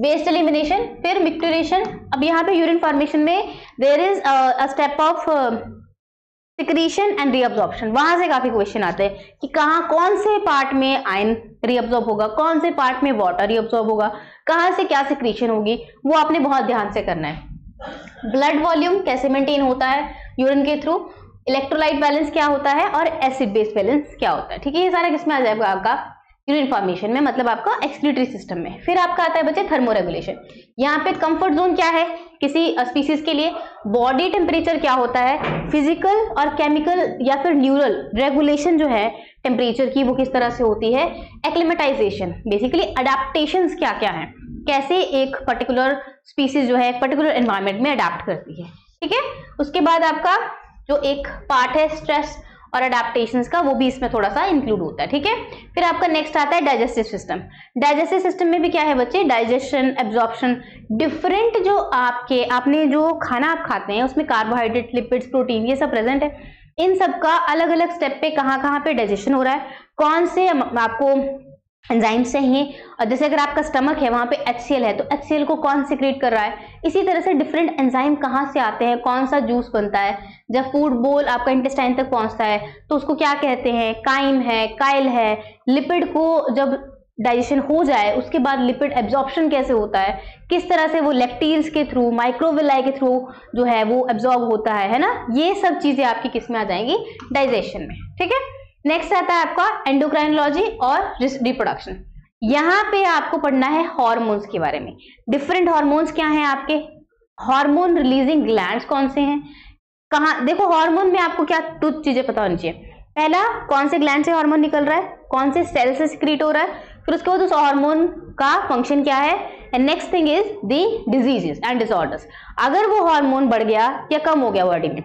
waste elimination, फिर मिक्चुरेशन। अब यहाँ पे यूरिन फॉर्मेशन में there is a step of secretion and reabsorption. वहां से काफी क्वेश्चन आते हैं कि कहाँ कौन से पार्ट में आयन रीअब्जॉर्ब होगा, कौन से पार्ट में वाटर रीअब्जॉर्ब होगा, कहाँ से क्या सिक्रीशन होगी, वो आपने बहुत ध्यान से करना है। ब्लड वॉल्यूम कैसे मेंटेन होता है यूरिन के थ्रू, इलेक्ट्रोलाइट बैलेंस क्या होता है और एसिड बेस बैलेंस क्या होता है, ठीक है। ये सारा किसमें आ जाएगा आपका यूरिन फॉर्मेशन में, मतलब आपका एक्सक्रीटरी सिस्टम में। फिर आपका आता है बच्चे थर्मोरेगुलेशन। यहाँ पे कंफर्ट जोन क्या है किसी स्पीसीज के लिए, बॉडी टेम्परेचर क्या होता है, फिजिकल और केमिकल या फिर न्यूरल रेगुलेशन जो है टेम्परेचर की वो किस तरह से होती है, एक्लिमेटाइजेशन बेसिकली अडेप्टेशंस क्या क्या है, कैसे एक पर्टिकुलर स्पीसीज जो है पर्टिकुलर एनवायरनमेंट में अडेप्ट करती है, ठीक है। उसके बाद आपका जो एक पार्ट है स्ट्रेस और अडेप्टेशंस का, वो भी इसमें थोड़ा सा इंक्लूड होता है, ठीक है। फिर आपका नेक्स्ट आता है डाइजेस्टिव सिस्टम। डाइजेस्टिव सिस्टम में भी क्या है बच्चे, डाइजेशन, एब्जॉर्प्शन, डिफरेंट जो आपने जो खाना आप खाते हैं उसमें कार्बोहाइड्रेट, लिपिड्स, प्रोटीन ये सब प्रेजेंट है। इन सब का अलग अलग स्टेप पे कहाँ पे डाइजेशन हो रहा है, कौन से आपको एंजाइम्स चाहिए, और जैसे अगर आपका स्टमक है वहां पे HCl है तो HCl को कौन सिक्रीट कर रहा है। इसी तरह से डिफरेंट एंजाइम कहाँ से आते हैं, कौन सा जूस बनता है, जब फूड बोल आपका इंटेस्टाइन तक पहुंचता है तो उसको क्या कहते हैं, काइम है, काइल है। लिपिड को जब डाइजेशन हो जाए उसके बाद लिपिड एब्जॉर्प्शन कैसे होता है, किस तरह से वो लेक्टिल्स के थ्रू, माइक्रोविलाई के थ्रू जो है वो एब्जॉर्ब होता है ना। ये सब चीजें आपकी किस में आ जाएंगी, डाइजेशन में, ठीक है। नेक्स्ट आता है आपका एंडोक्राइनोलॉजी और रिप्रोडक्शन। यहाँ पे आपको पढ़ना है हार्मोन्स के बारे में। डिफरेंट हार्मोन्स क्या हैं आपके, हार्मोन रिलीजिंग ग्लैंड्स कौन से हैं, कहाँ देखो हार्मोन में आपको क्या कुछ चीजें पता होनी चाहिए। पहला, कौन से ग्लैंड से हार्मोन निकल रहा है, कौन से सेल से सिक्रीट हो रहा है, फिर उसके बाद उस हार्मोन का फंक्शन क्या है, and next thing is the diseases and disorders. अगर वो हार्मोन बढ़ गया या कम हो गया बॉडी में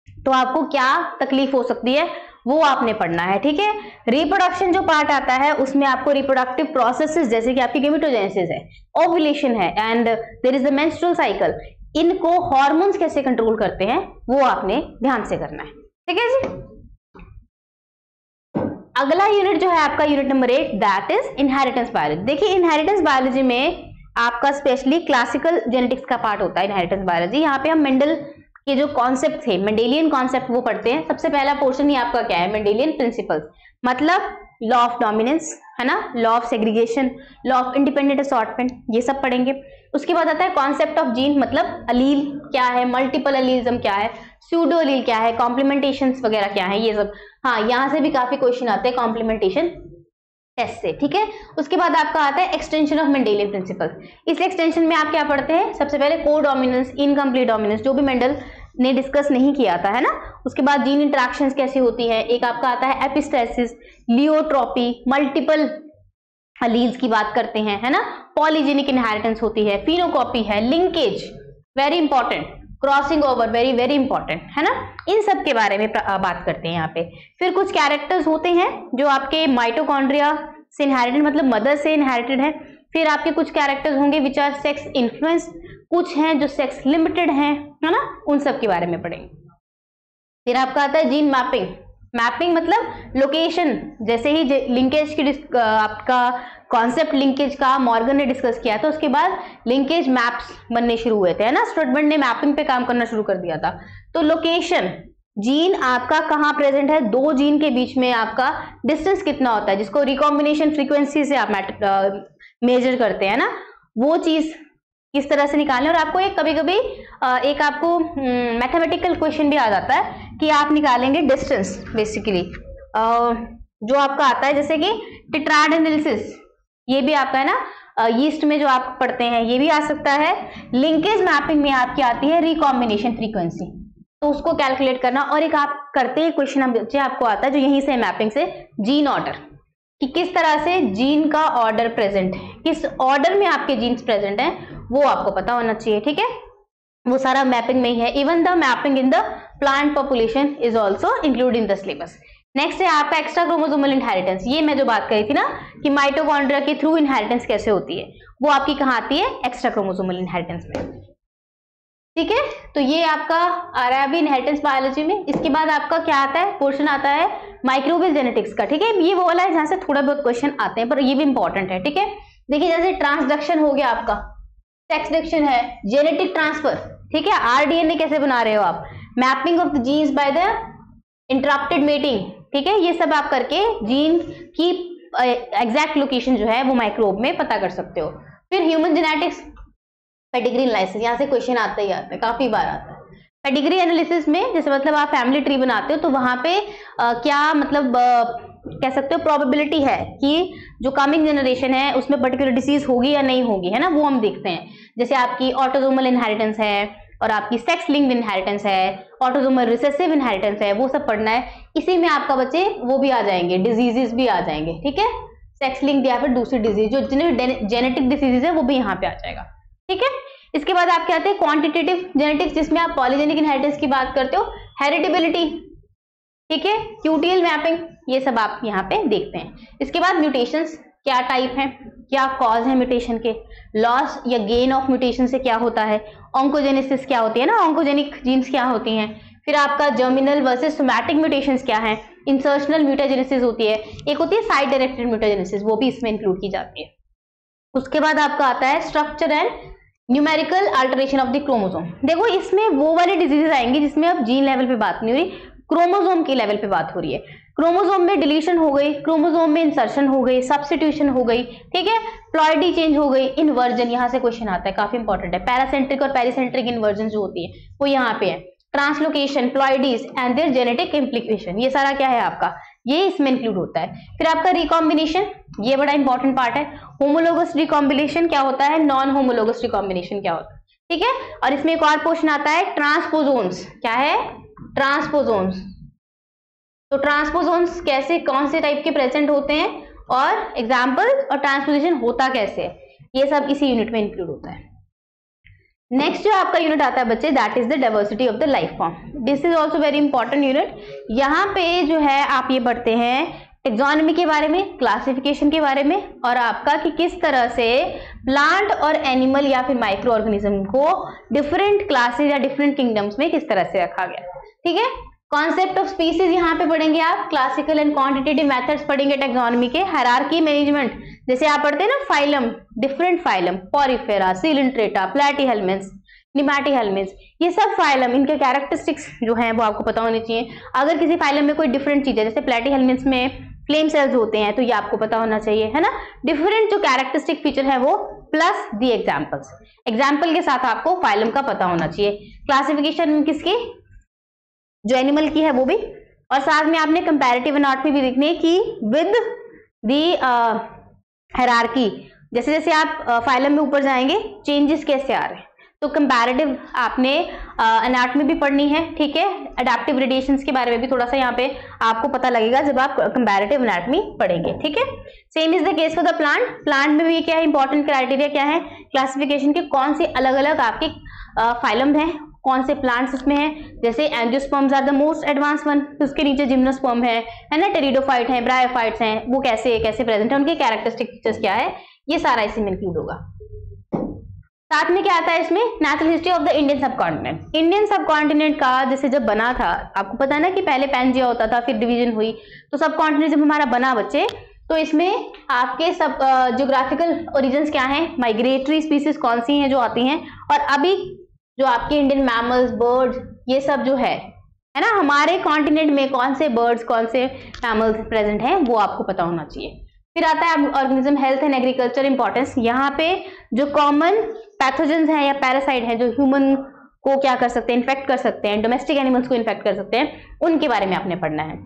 तो आपको क्या तकलीफ हो सकती है वो आपने पढ़ना है, ठीक है। रिप्रोडक्शन जो पार्ट आता है उसमें आपको रिप्रोडक्टिव प्रोसेसेस जैसे कि आपकी गेमेटोजेनेसिस है, ओव्यूलेशन है and there is the menstrual cycle, इनको हार्मोन्स कैसे कंट्रोल करते हैं वो आपने ध्यान से करना है, ठीक है जी। अगला यूनिट जो है आपका unit number 8, that is inheritance biology. देखिए इनहेरिटेंस बायोलॉजी में आपका स्पेशली क्लासिकल जेनेटिक्स का पार्ट होता है इनहेरिटेंस बायोलॉजी। यहाँ पे हम मेंडल के जो कॉन्सेप्ट थे, मेंडेलियन कॉन्सेप्ट वो पढ़ते हैं। सबसे पहला पोर्शन ही आपका क्या है, मेंडेलियन प्रिंसिपल्स, मतलब लॉ ऑफ डोमिनेंस है ना, law of segregation, law of independent assortment, ये सब पढ़ेंगे। उसके बाद आता है कॉन्सेप्ट ऑफ जीन, मतलब अलील क्या है, मल्टीपल अलीलिज्म क्या है, स्यूडो अलील क्या है, कॉम्प्लीमेंटेशन वगैरह क्या है, ये सब। हाँ, यहाँ से भी काफी क्वेश्चन आते हैं कॉम्प्लीमेंटेशन टेस्ट से, ठीक है। उसके बाद आपका आता है एक्सटेंशन ऑफ मेंडेलियन प्रिंसिपल। इस एक्सटेंशन में आप क्या पढ़ते हैं, सबसे पहले को डोमिनेंस, इनकम्प्लीट डोमिनेंस, जो भी मेंडल ने डिस्कस नहीं किया था, है ना। उसके बाद जीन इंटरेक्शंस कैसे होती है, एक आपका आता है एपिस्टेसिस, लियोट्रोपी, मल्टीपल अलील्स की बात करते हैं, है ना। पॉलीजेनिक इनहेरिटेंस होती है, फिनोकॉपी है, linkage very important, crossing over very very important, है ना। इन सब के बारे में बात करते हैं यहाँ पे। फिर कुछ कैरेक्टर्स होते हैं जो आपके माइटोकॉन्ड्रिया से इनहेरिटेड, मतलब मदर से इनहेरिटेड है। फिर आपके कुछ कैरेक्टर्स होंगे विच आर सेक्स इन्फ्लुएंस, कुछ हैं जो सेक्स लिमिटेड हैं, है ना, उन सब के बारे में पढ़ेंगे। फिर आपका आता है जीन मैपिंग। मैपिंग मतलब लोकेशन, जैसे ही लिंकेज की आपका कॉन्सेप्ट लिंकेज का मॉर्गन ने डिस्कस किया था, उसके बाद लिंकेज मैप्स बनने शुरू हुए थे, है ना। स्टुडमेंट ने मैपिंग पे काम करना शुरू कर दिया था। तो लोकेशन, जीन आपका कहाँ प्रेजेंट है, दो जीन के बीच में आपका डिस्टेंस कितना होता है, जिसको रिकॉम्बिनेशन फ्रीक्वेंसी से आप मेजर करते हैं ना, वो चीज किस तरह से निकालना है। और आपको एक कभी कभी एक आपको मैथमेटिकल क्वेश्चन भी आ जाता है कि आप निकालेंगे डिस्टेंस बेसिकली, जो आपका आता है जैसे कि टेट्राड एनालिसिस, ये भी आपका है ना, यीस्ट में जो आप पढ़ते हैं, ये भी आ सकता है। लिंकेज मैपिंग में आपकी आती है रिकॉम्बिनेशन फ्रीक्वेंसी, तो उसको कैलकुलेट करना। और एक आप करते हैं क्वेश्चन बच्चे, आपको आता है जो यहीं से मैपिंग से, जीन ऑर्डर, कि किस तरह से जीन का ऑर्डर प्रेजेंट है, किस ऑर्डर में आपके जीन्स प्रेजेंट हैं, वो आपको पता होना चाहिए, ठीक है। वो सारा मैपिंग में ही है। Even the mapping in the plant population is also include in the syllabus. Next है आपका एक्स्ट्रा क्रोमोसोमल इनहेरिटेंस। ये मैं जो बात करी थी ना कि माइटोकॉन्ड्रिया के थ्रू इनहेरिटेंस कैसे होती है, वो आपकी कहाँ आती है, एक्स्ट्रा क्रोमोसोमल इनहेरिटेंस में। ठीक है, तो ये आपका आ रहा है अभी इनहेरिटेंस बायोलॉजी में। इसके बाद आपका क्या आता है, पोर्शन आता है माइक्रोबियल जेनेटिक्स का। ठीक है, ये वो वाला है जहां से थोड़ा बहुत क्वेश्चन आते हैं, पर ये भी इंपॉर्टेंट है। ठीक है, देखिए जैसे ट्रांसडक्शन हो गया आपका, सेक्सडक्शन है, जेनेटिक ट्रांसफर। ठीक है, आरडीएनए कैसे बना रहे हो आप, mapping of the genes by the interrupted mating. ठीक है, ये सब आप करके जीन की एग्जैक्ट लोकेशन जो है वो माइक्रोब में पता कर सकते हो। फिर ह्यूमन जेनेटिक्स, पेडिग्री एनालिसिस, यहाँ से क्वेश्चन आता ही आता है, काफी बार आता है। पेडिग्री एनालिसिस में जैसे मतलब आप फैमिली ट्री बनाते हो तो वहां पे क्या मतलब कह सकते हो प्रोबेबिलिटी है कि जो कमिंग जनरेशन है उसमें पर्टिकुलर डिसीज होगी या नहीं होगी, है ना, वो हम देखते हैं। जैसे आपकी ऑटोसोमल इनहेरिटेंस है और आपकी सेक्स लिंक्ड इनहेरिटेंस है, ऑटोसोमल रिसेसिव इनहेरिटेंस है, वो सब पढ़ना है। इसी में आपका बच्चे वो भी आ जाएंगे, डिजीजेस भी आ जाएंगे। ठीक है, सेक्स लिंक्ड या फिर दूसरी डिजीज जो जिन्हें जेनेटिक डिसीजेज है वो भी यहाँ पे आ जाएगा। ठीक है, इसके बाद आपके आते हैं क्वांटिटेटिव जेनेटिक्स, जिसमें आप पॉलीजेनिक इनहेरिटेंस की बात करते हो, हेरिटेबिलिटी। ठीक है, क्यूटीएल मैपिंग, ये सब आप यहाँ पे देखते हैं। इसके बाद म्यूटेशंस, क्या टाइप है, क्या कॉज है म्यूटेशन के, लॉस या गेन ऑफ म्यूटेशन से क्या होता है, ऑन्कोजेनेसिस क्या होती है ना, ऑन्कोजेनिक जीन्स क्या होती हैं। फिर आपका जर्मिनल वर्सेस सोमैटिक म्यूटेशंस क्या है, इंसर्शनल म्यूटाजेनेसिस होती है, एक होती है साइड डायरेक्टेड म्यूटाजेनेसिस, वो भी इसमें इंक्लूड की जाती है। उसके बाद आपका आता है structure and numerical alteration of the chromosome. देखो इसमें वो वाली डिजीजेस आएंगी जिसमें अब जीन लेवल पे बात नहीं हो रही, क्रोमोसोम की लेवल पे बात हो रही है। क्रोमोसोम में डिलीशन हो गई, क्रोमोसोम में इंसर्शन हो गई, सब्स्टिट्यूशन हो गई। ठीक है, प्लॉइडी चेंज हो गई, इन्वर्जन, यहाँ से क्वेश्चन आता है, काफी इंपॉर्टेंट है। पैरासेंट्रिक और पेरिसेंट्रिक इन्वर्जन जो होती है वो यहाँ पे है। Translocation, ploidies and their genetic implication, ये सारा क्या है आपका, ये इसमें इंक्लूड होता है। फिर आपका रिकॉम्बिनेशन, ये बड़ा इंपॉर्टेंट पार्ट है। होमोलोगस रिकॉम्बिनेशन क्या होता है, नॉन होमोलोगस रिकॉम्बिनेशन क्या होता है। ठीक है, और इसमें एक और पोर्शन आता है ट्रांसपोजोन्स, क्या है, ट्रांसपोजोन्स। तो ट्रांसपोजोन्स कैसे, कौन से टाइप के प्रेजेंट होते हैं और एग्जाम्पल, और ट्रांसपोजिशन होता कैसे, ये सब इसी यूनिट में इंक्लूड होता है। नेक्स्ट जो आपका यूनिट आता है बच्चे, that is the diversity of the life form. This is also very important unit. यहाँ पे जो है आप ये पढ़ते हैं टेक्सोनॉमी के बारे में, क्लासिफिकेशन के बारे में, और आपका कि किस तरह से प्लांट और एनिमल या फिर माइक्रो ऑर्गेनिज्म को डिफरेंट क्लासेस या डिफरेंट किंगडम्स में किस तरह से रखा गया। ठीक है, कॉन्सेप्ट ऑफ स्पीसीज यहाँ पे पढ़ेंगे आप, क्लासिकल एंड क्वांटिटेटिव मेथड्स पढ़ेंगे टेक्सोनॉमी के, हायरार्की मैनेजमेंट, जैसे आप पढ़ते हैं ना phylum, different phylum, Porifera, Coelenterata, Platyhelminthes, Nemathelminthes, ये सब फाइलम, इनके कैरेक्टरिस्टिक्स जो हैं वो आपको पता होने चाहिए। अगर किसी फाइलम में कोई डिफरेंट चीज है, जैसे प्लैटीहेल्मिन्थ्स में फ्लेम सेल्स होते हैं, तो ये आपको पता होना चाहिए, है ना। डिफरेंट जो कैरेक्टरिस्टिक फीचर है वो, प्लस दी एग्जाम्पल्स, एग्जाम्पल के साथ आपको फाइलम का पता होना चाहिए। क्लासिफिकेशन किसकी, जो एनिमल की है वो भी, और साथ में आपने कंपैरेटिव एनाटॉमी भी देखनी कि विद दी हायरार्की, जैसे जैसे आप फाइलम में ऊपर जाएंगे चेंजेस कैसे आ रहे हैं, तो कंपैरेटिव आपने एनाटॉमी भी पढ़नी है। ठीक है, एडेप्टिव रेडिएशंस के बारे में भी थोड़ा सा यहाँ पे आपको पता लगेगा जब आप कंपैरेटिव एनाटॉमी पढ़ेंगे। ठीक है, same is the case for the plant. Plant में भी क्या है, इंपॉर्टेंट क्राइटेरिया क्या है क्लासिफिकेशन के, कौन से अलग अलग आपके फाइलम हैं, कौन से प्लांट्स इसमें हैं। जैसे angiosperms are the most advance one, तो उसके नीचे जिम्नोस्पर्म है ना, टेरिडोफाइट है, ब्रायोफाइट्स हैं, वो कैसे कैसे प्रेजेंट है, उनके कैरेक्टरिस्टिक फीचर्स क्या है, ये सारा इसी में इंक्लूड होगा। साथ में क्या आता है इसमें, natural history of the Indian subcontinent. Indian subcontinent का जैसे जब बना था, आपको पता है ना कि पहले पैंजिया होता था, फिर डिवीजन हुई, तो सबकॉन्टिनेंट जब हमारा बना बच्चे, तो इसमें आपके सब ज्योग्राफिकल ओरिजिन्स क्या हैं, माइग्रेटरी स्पीसीज कौन सी हैं जो आती हैं, और अभी जो आपके इंडियन मैमल्स, बर्ड्स, ये सब जो है ना, हमारे कॉन्टिनेंट में कौन से बर्ड्स, कौन से मैमल्स प्रेजेंट हैं, वो आपको पता होना चाहिए। फिर आता है organism health and agriculture importance. यहाँ पे जो कॉमन पैथोजेंस हैं या पैरासाइट हैं जो ह्यूमन को क्या कर सकते हैं, इन्फेक्ट कर सकते हैं, डोमेस्टिक एनिमल्स को इन्फेक्ट कर सकते हैं, उनके बारे में आपने पढ़ना है।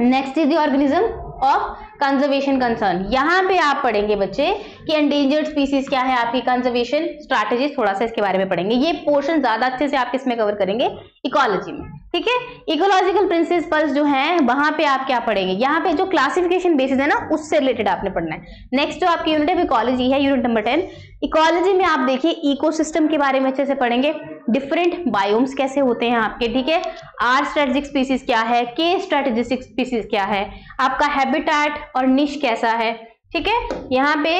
Next is the organism of conservation concern. यहाँ पे आप पढ़ेंगे बच्चे कि एंडेंजर्ड स्पीसीज क्या है, आपकी कंजर्वेशन स्ट्रैटेजीज, थोड़ा सा इसके बारे में पढ़ेंगे। ये पोर्शन ज्यादा अच्छे से आप किसमें कवर करेंगे, इकोलॉजी में। ठीक है। इकोलॉजिकल प्रिंसिपल्स जो हैं वहां पे आप क्या पढ़ेंगे, यहाँ पे जो क्लासिफिकेशन बेसिस है ना उससे रिलेटेड आपने पढ़ना है। नेक्स्ट जो आपकी यूनिट है इकोलॉजी है, यूनिट नंबर 10। इकोलॉजी में आप देखिए इकोसिस्टम के बारे में अच्छे से पढ़ेंगे, डिफरेंट बायोम्स कैसे होते हैं आपके, ठीक है। आर स्ट्रेटेजिक स्पीसीज क्या है, के स्ट्रेटेजिक स्पीसीज क्या है, आपका हैबिटेट और निश कैसा है, ठीक है। यहाँ पे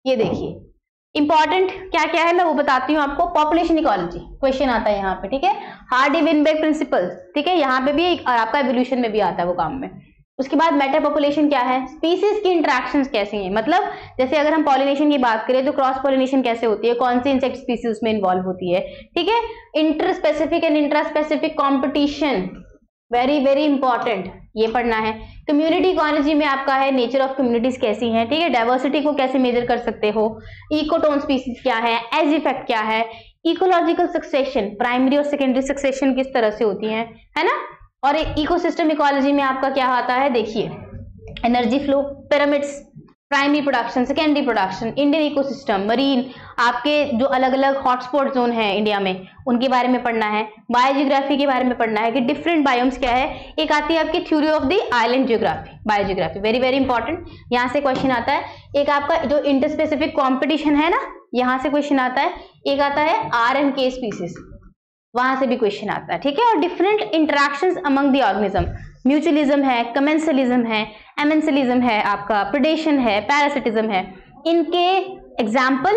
ये देखिए इंपॉर्टेंट क्या क्या है मैं वो बताती हूँ आपको। पॉपुलेशन इकोलॉजी क्वेश्चन आता है यहाँ पे, ठीक है। हार्डी-विनबेक प्रिंसिपल, ठीक है, यहाँ पे भी और आपका एवोल्यूशन में भी आता है वो काम में। उसके बाद मेटा पॉपुलेशन क्या है, स्पीसीज की इंटरेक्शंस कैसी हैं, मतलब जैसे अगर हम पॉलिनेशन की बात करें तो क्रॉस पॉलिनेशन कैसे होती है, कौन सी इंसेक्ट स्पीसीज उसमें इन्वॉल्व होती है, ठीक है। Inter specific and intra specific competition, very very important, ये पढ़ना है। कम्युनिटी इकोलॉजी में आपका है नेचर ऑफ कम्युनिटीज कैसी हैं, ठीक है, डाइवर्सिटी को कैसे मेजर कर सकते हो, इकोटोन स्पीसीज क्या है, एज इफेक्ट क्या है, इकोलॉजिकल सक्सेशन, प्राइमरी और सेकेंडरी सक्सेशन किस तरह से होती है ना। और इकोसिस्टम इकोलॉजी में आपका क्या आता है देखिए, energy flow, pyramids, primary production, secondary production, Indian ecosystem, marine, आपके जो अलग अलग हॉटस्पॉट जोन है इंडिया में उनके बारे में पढ़ना है। बायोजियोग्राफी के बारे में पढ़ना है कि डिफरेंट बायोम्स क्या है। एक आती है आपकी theory of the island geography, biogeography, very very important, यहाँ से क्वेश्चन आता है। एक आपका जो इंटरस्पेसिफिक कॉम्पिटिशन है ना, यहाँ से क्वेश्चन आता है। एक आता है आर एंड के स्पीसीज, वहां से भी क्वेश्चन आता है, ठीक है। और different interactions among the organism, mutualism है, कमेंसलिज्म है, एमेंसलिज्म है, आपका प्रेडेशन है, पैरासिटिज्म है, इनके एग्जाम्पल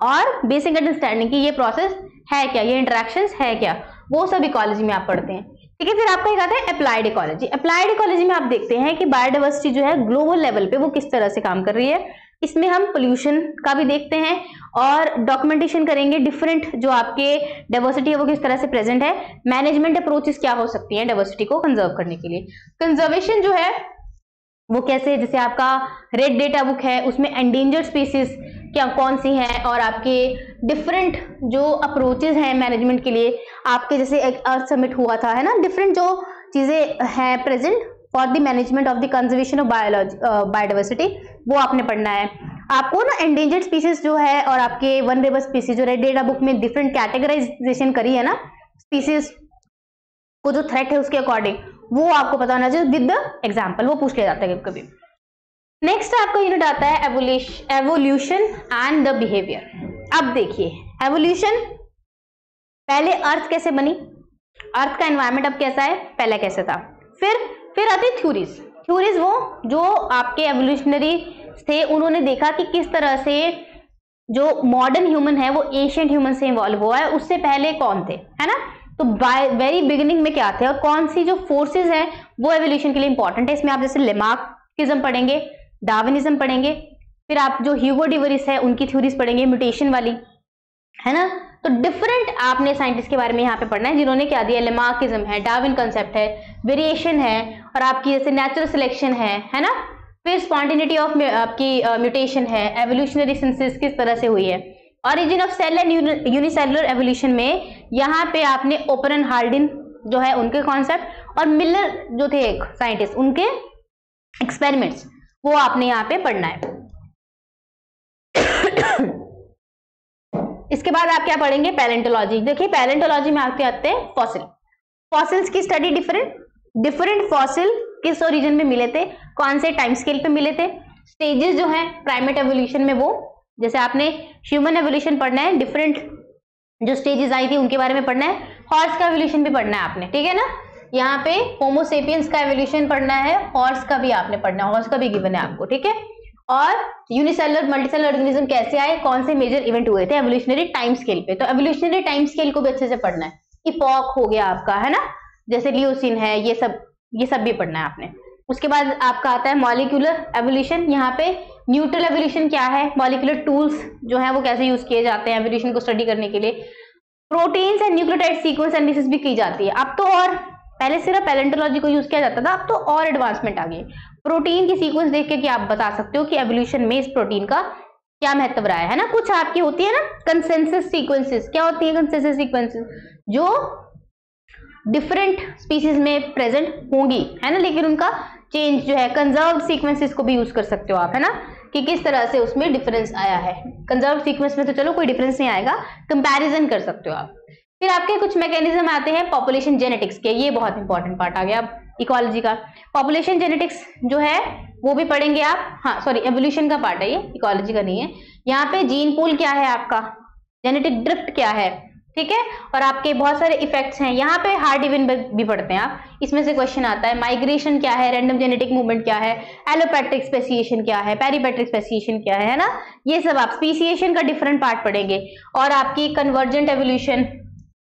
और बेसिक अंडरस्टैंडिंग की ये प्रोसेस है क्या, ये इंटरेक्शंस है क्या, वो सब इकोलॉजी में आप पढ़ते हैं, ठीक है। फिर आपका एक आता है अप्लाइड इकोलॉजी। अप्लाइड इकोलॉजी में आप देखते हैं कि बायोडाइवर्सिटी जो है ग्लोबल लेवल पे वो किस तरह से काम कर रही है। इसमें हम पोल्यूशन का भी देखते हैं और डॉक्यूमेंटेशन करेंगे, डिफरेंट जो आपके डाइवर्सिटी है वो किस तरह से प्रेजेंट है, मैनेजमेंट अप्रोचेस क्या हो सकती हैं डाइवर्सिटी को कंजर्व करने के लिए। कंजर्वेशन जो है वो कैसे, जैसे आपका रेड डेटा बुक है उसमें एंडेंजर्ड स्पीसीज क्या कौन सी हैं, और आपके डिफरेंट जो अप्रोचेस हैं मैनेजमेंट के लिए, आपके जैसे एक अर्थ समिट हुआ था है ना, डिफरेंट जो चीजें हैं present for the management of the conservation of biodiversity, वो आपने पढ़ना है। आपको ना एंडेंजर्ड स्पीसीज जो है और आपके वनरेबल स्पीसीज जो रेड डेटा बुक में डिफरेंट कैटेगराइजेशन करी है ना स्पीसीज को, जो थ्रेट है उसके अकॉर्डिंग, वो आपको पता होना चाहिए विद द एग्जाम्पल, वो पूछ लिया जाता है कभी। नेक्स्ट आपका यूनिट आता है एवोल्यूशन एंड द बिहेवियर। अब देखिए एवोल्यूशन, पहले अर्थ कैसे बनी, अर्थ का एनवायरनमेंट अब कैसा है, पहले कैसे था। फिर आती थ्योरीज। थ्योरीज वो जो आपके एवोल्यूशनरी थे, उन्होंने देखा कि किस तरह से जो मॉडर्न ह्यूमन है वो एशियंट ह्यूमन से इवॉल्व हुआ है, उससे पहले कौन थे, है ना। तो वेरी बिगिनिंग में क्या थे और कौन सी जो फोर्सेज हैं वो एवोल्यूशन के लिए इंपॉर्टेंट है। इसमें आप जैसे लेमार्किज्म पढ़ेंगे, डार्विनिज्म पढ़ेंगे, फिर आप जो ह्यूगो डिवरिस है उनकी थ्योरीज पढ़ेंगे, म्यूटेशन वाली, है ना। तो डिफरेंट आपने साइंटिस्ट के बारे में यहाँ पे पढ़ना है जिन्होंने क्या दिया, लेमार्किज्म है, डार्विन कंसेप्ट है, वेरिएशन है, और आपकी जैसे नेचुरल सिलेक्शन है ना। फिर स्पॉन्टेनिटी ऑफ आपकी म्यूटेशन है, एवोल्यूशनरी सिंथेसिस किस तरह से हुई है, origin of cell and unicellular evolution में यहाँ पे आपने ओपरन हार्डिन जो है उनके कॉन्सेप्ट और मिलर जो थे एक साइंटिस्ट उनके एक्सपेरिमेंट्स, वो आपने यहाँ पे पढ़ना है। इसके बाद आप क्या पढ़ेंगे, पैलेंटोलॉजी। देखिए पैलेंटोलॉजी में आपके आते हैं फॉसिल, फॉसिल्स की स्टडी, डिफरेंट फॉसिल किस ओरिजिन में मिले थे, कौन से टाइम स्केल पे मिले थे, स्टेजेस जो है प्राइमेट एवोल्यूशन में, वो जैसे आपने ह्यूमन एवोल्यूशन पढ़ना है, डिफरेंट जो स्टेजेस आई थी उनके बारे में पढ़ना है। हॉर्स का एवोल्यूशन भी पढ़ना है आपने, ठीक है ना। यहाँ पे होमो सेपियंस का एवोल्यूशन पढ़ना है, हॉर्स का भी आपने पढ़ना है, हॉर्स का भी गिवन है आपको, ठीक है। और यूनिसेलुलर मल्टीसेलुलर ऑर्गेनिज्म कैसे आए, कौन से मेजर इवेंट हुए थे एवोल्यूशनरी टाइम स्केल पे, तो एवोल्यूशनरी टाइम स्केल को भी अच्छे से पढ़ना है। इपॉक हो गया आपका, है ना, जैसे लियोसिन है, ये सब भी पढ़ना है आपने। उसके बाद आपका आता है मॉलिक्यूलर एवोल्यूशन। यहाँ पे न्यूट्रल एवोल्यूशन क्या है, मॉलिक्यूलर टूल्स जो है वो कैसे यूज किए जाते हैं एवोल्यूशन को स्टडी करने के लिए। Proteins and nucleotide sequence analysis भी की जाती है अब तो, और पहले सिर्फ पैलेंटोलॉजी को यूज किया जाता था, अब तो और एडवांसमेंट आ गई। प्रोटीन की सीक्वेंस देख के आप बता सकते हो कि एवोल्यूशन में इस प्रोटीन का क्या महत्व रहा है ना। कुछ आपकी होती है ना कंसेंसस सीक्वेंसेस, क्या होती है कंसेंसस सीक्वेंसेस, जो डिफरेंट स्पीसीज में प्रेजेंट होंगी, है ना, लेकिन उनका चेंज जो है कंजर्व्ड सीक्वेंसेस को भी यूज कर सकते हो आप, है ना, कि किस तरह से उसमें डिफरेंस आया है। कंजर्व्ड सीक्वेंस में तो चलो कोई डिफरेंस नहीं आएगा, कंपैरिजन कर सकते हो आप। फिर आपके कुछ मैकेनिज्म आते हैं पॉपुलेशन जेनेटिक्स के, ये बहुत इंपॉर्टेंट पार्ट आ गया अब इकोलॉजी का। पॉपुलेशन जेनेटिक्स जो है वो भी पढ़ेंगे आप, हाँ सॉरी एवोल्यूशन का पार्ट है ये, इकोलॉजी का नहीं है। यहाँ पे जीन पूल क्या है आपका, जेनेटिक ड्रिफ्ट क्या है, ठीक है, और आपके बहुत सारे इफेक्ट्स हैं। यहाँ पे हार्ड इवेंट भी पढ़ते हैं आप, इसमें से क्वेश्चन आता है। माइग्रेशन क्या है, रैंडम जेनेटिक मूवमेंट क्या है, एलोपैट्रिक स्पेसिएशन क्या है, पेरीपैट्रिक स्पेसिएशन क्या है ना, ये सब आप स्पीसिएशन का डिफरेंट पार्ट पढ़ेंगे। और आपकी कन्वर्जेंट एवोल्यूशन,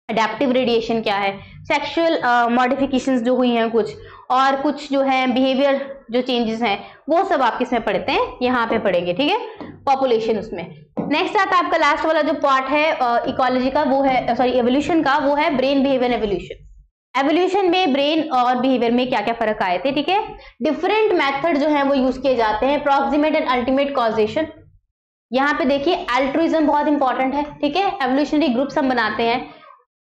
अडेप्टिव रेडिएशन क्या है, सेक्सुअल मॉडिफिकेशंस जो हुई हैं कुछ, और कुछ जो है बिहेवियर जो चेंजेस हैं वो सब आप किसमें पढ़ते हैं, यहाँ पे पढ़ेंगे, ठीक है, पॉपुलेशन उसमें। नेक्स्ट आता है आपका लास्ट वाला जो पार्ट है इकोलॉजी का, वो है सॉरी एवोल्यूशन का, वो है ब्रेन बिहेवियर एवोल्यूशन। एवोल्यूशन में ब्रेन और बिहेवियर में क्या क्या फर्क आए थे, ठीक है, डिफरेंट मेथड जो है वो यूज किए जाते हैं, प्रॉक्सिमेट एंड अल्टीमेट कॉजेशन। यहाँ पे देखिए अल्ट्रुइज्म बहुत इंपॉर्टेंट है, ठीक है, एवोल्यूशनरी ग्रुप्स हम बनाते हैं,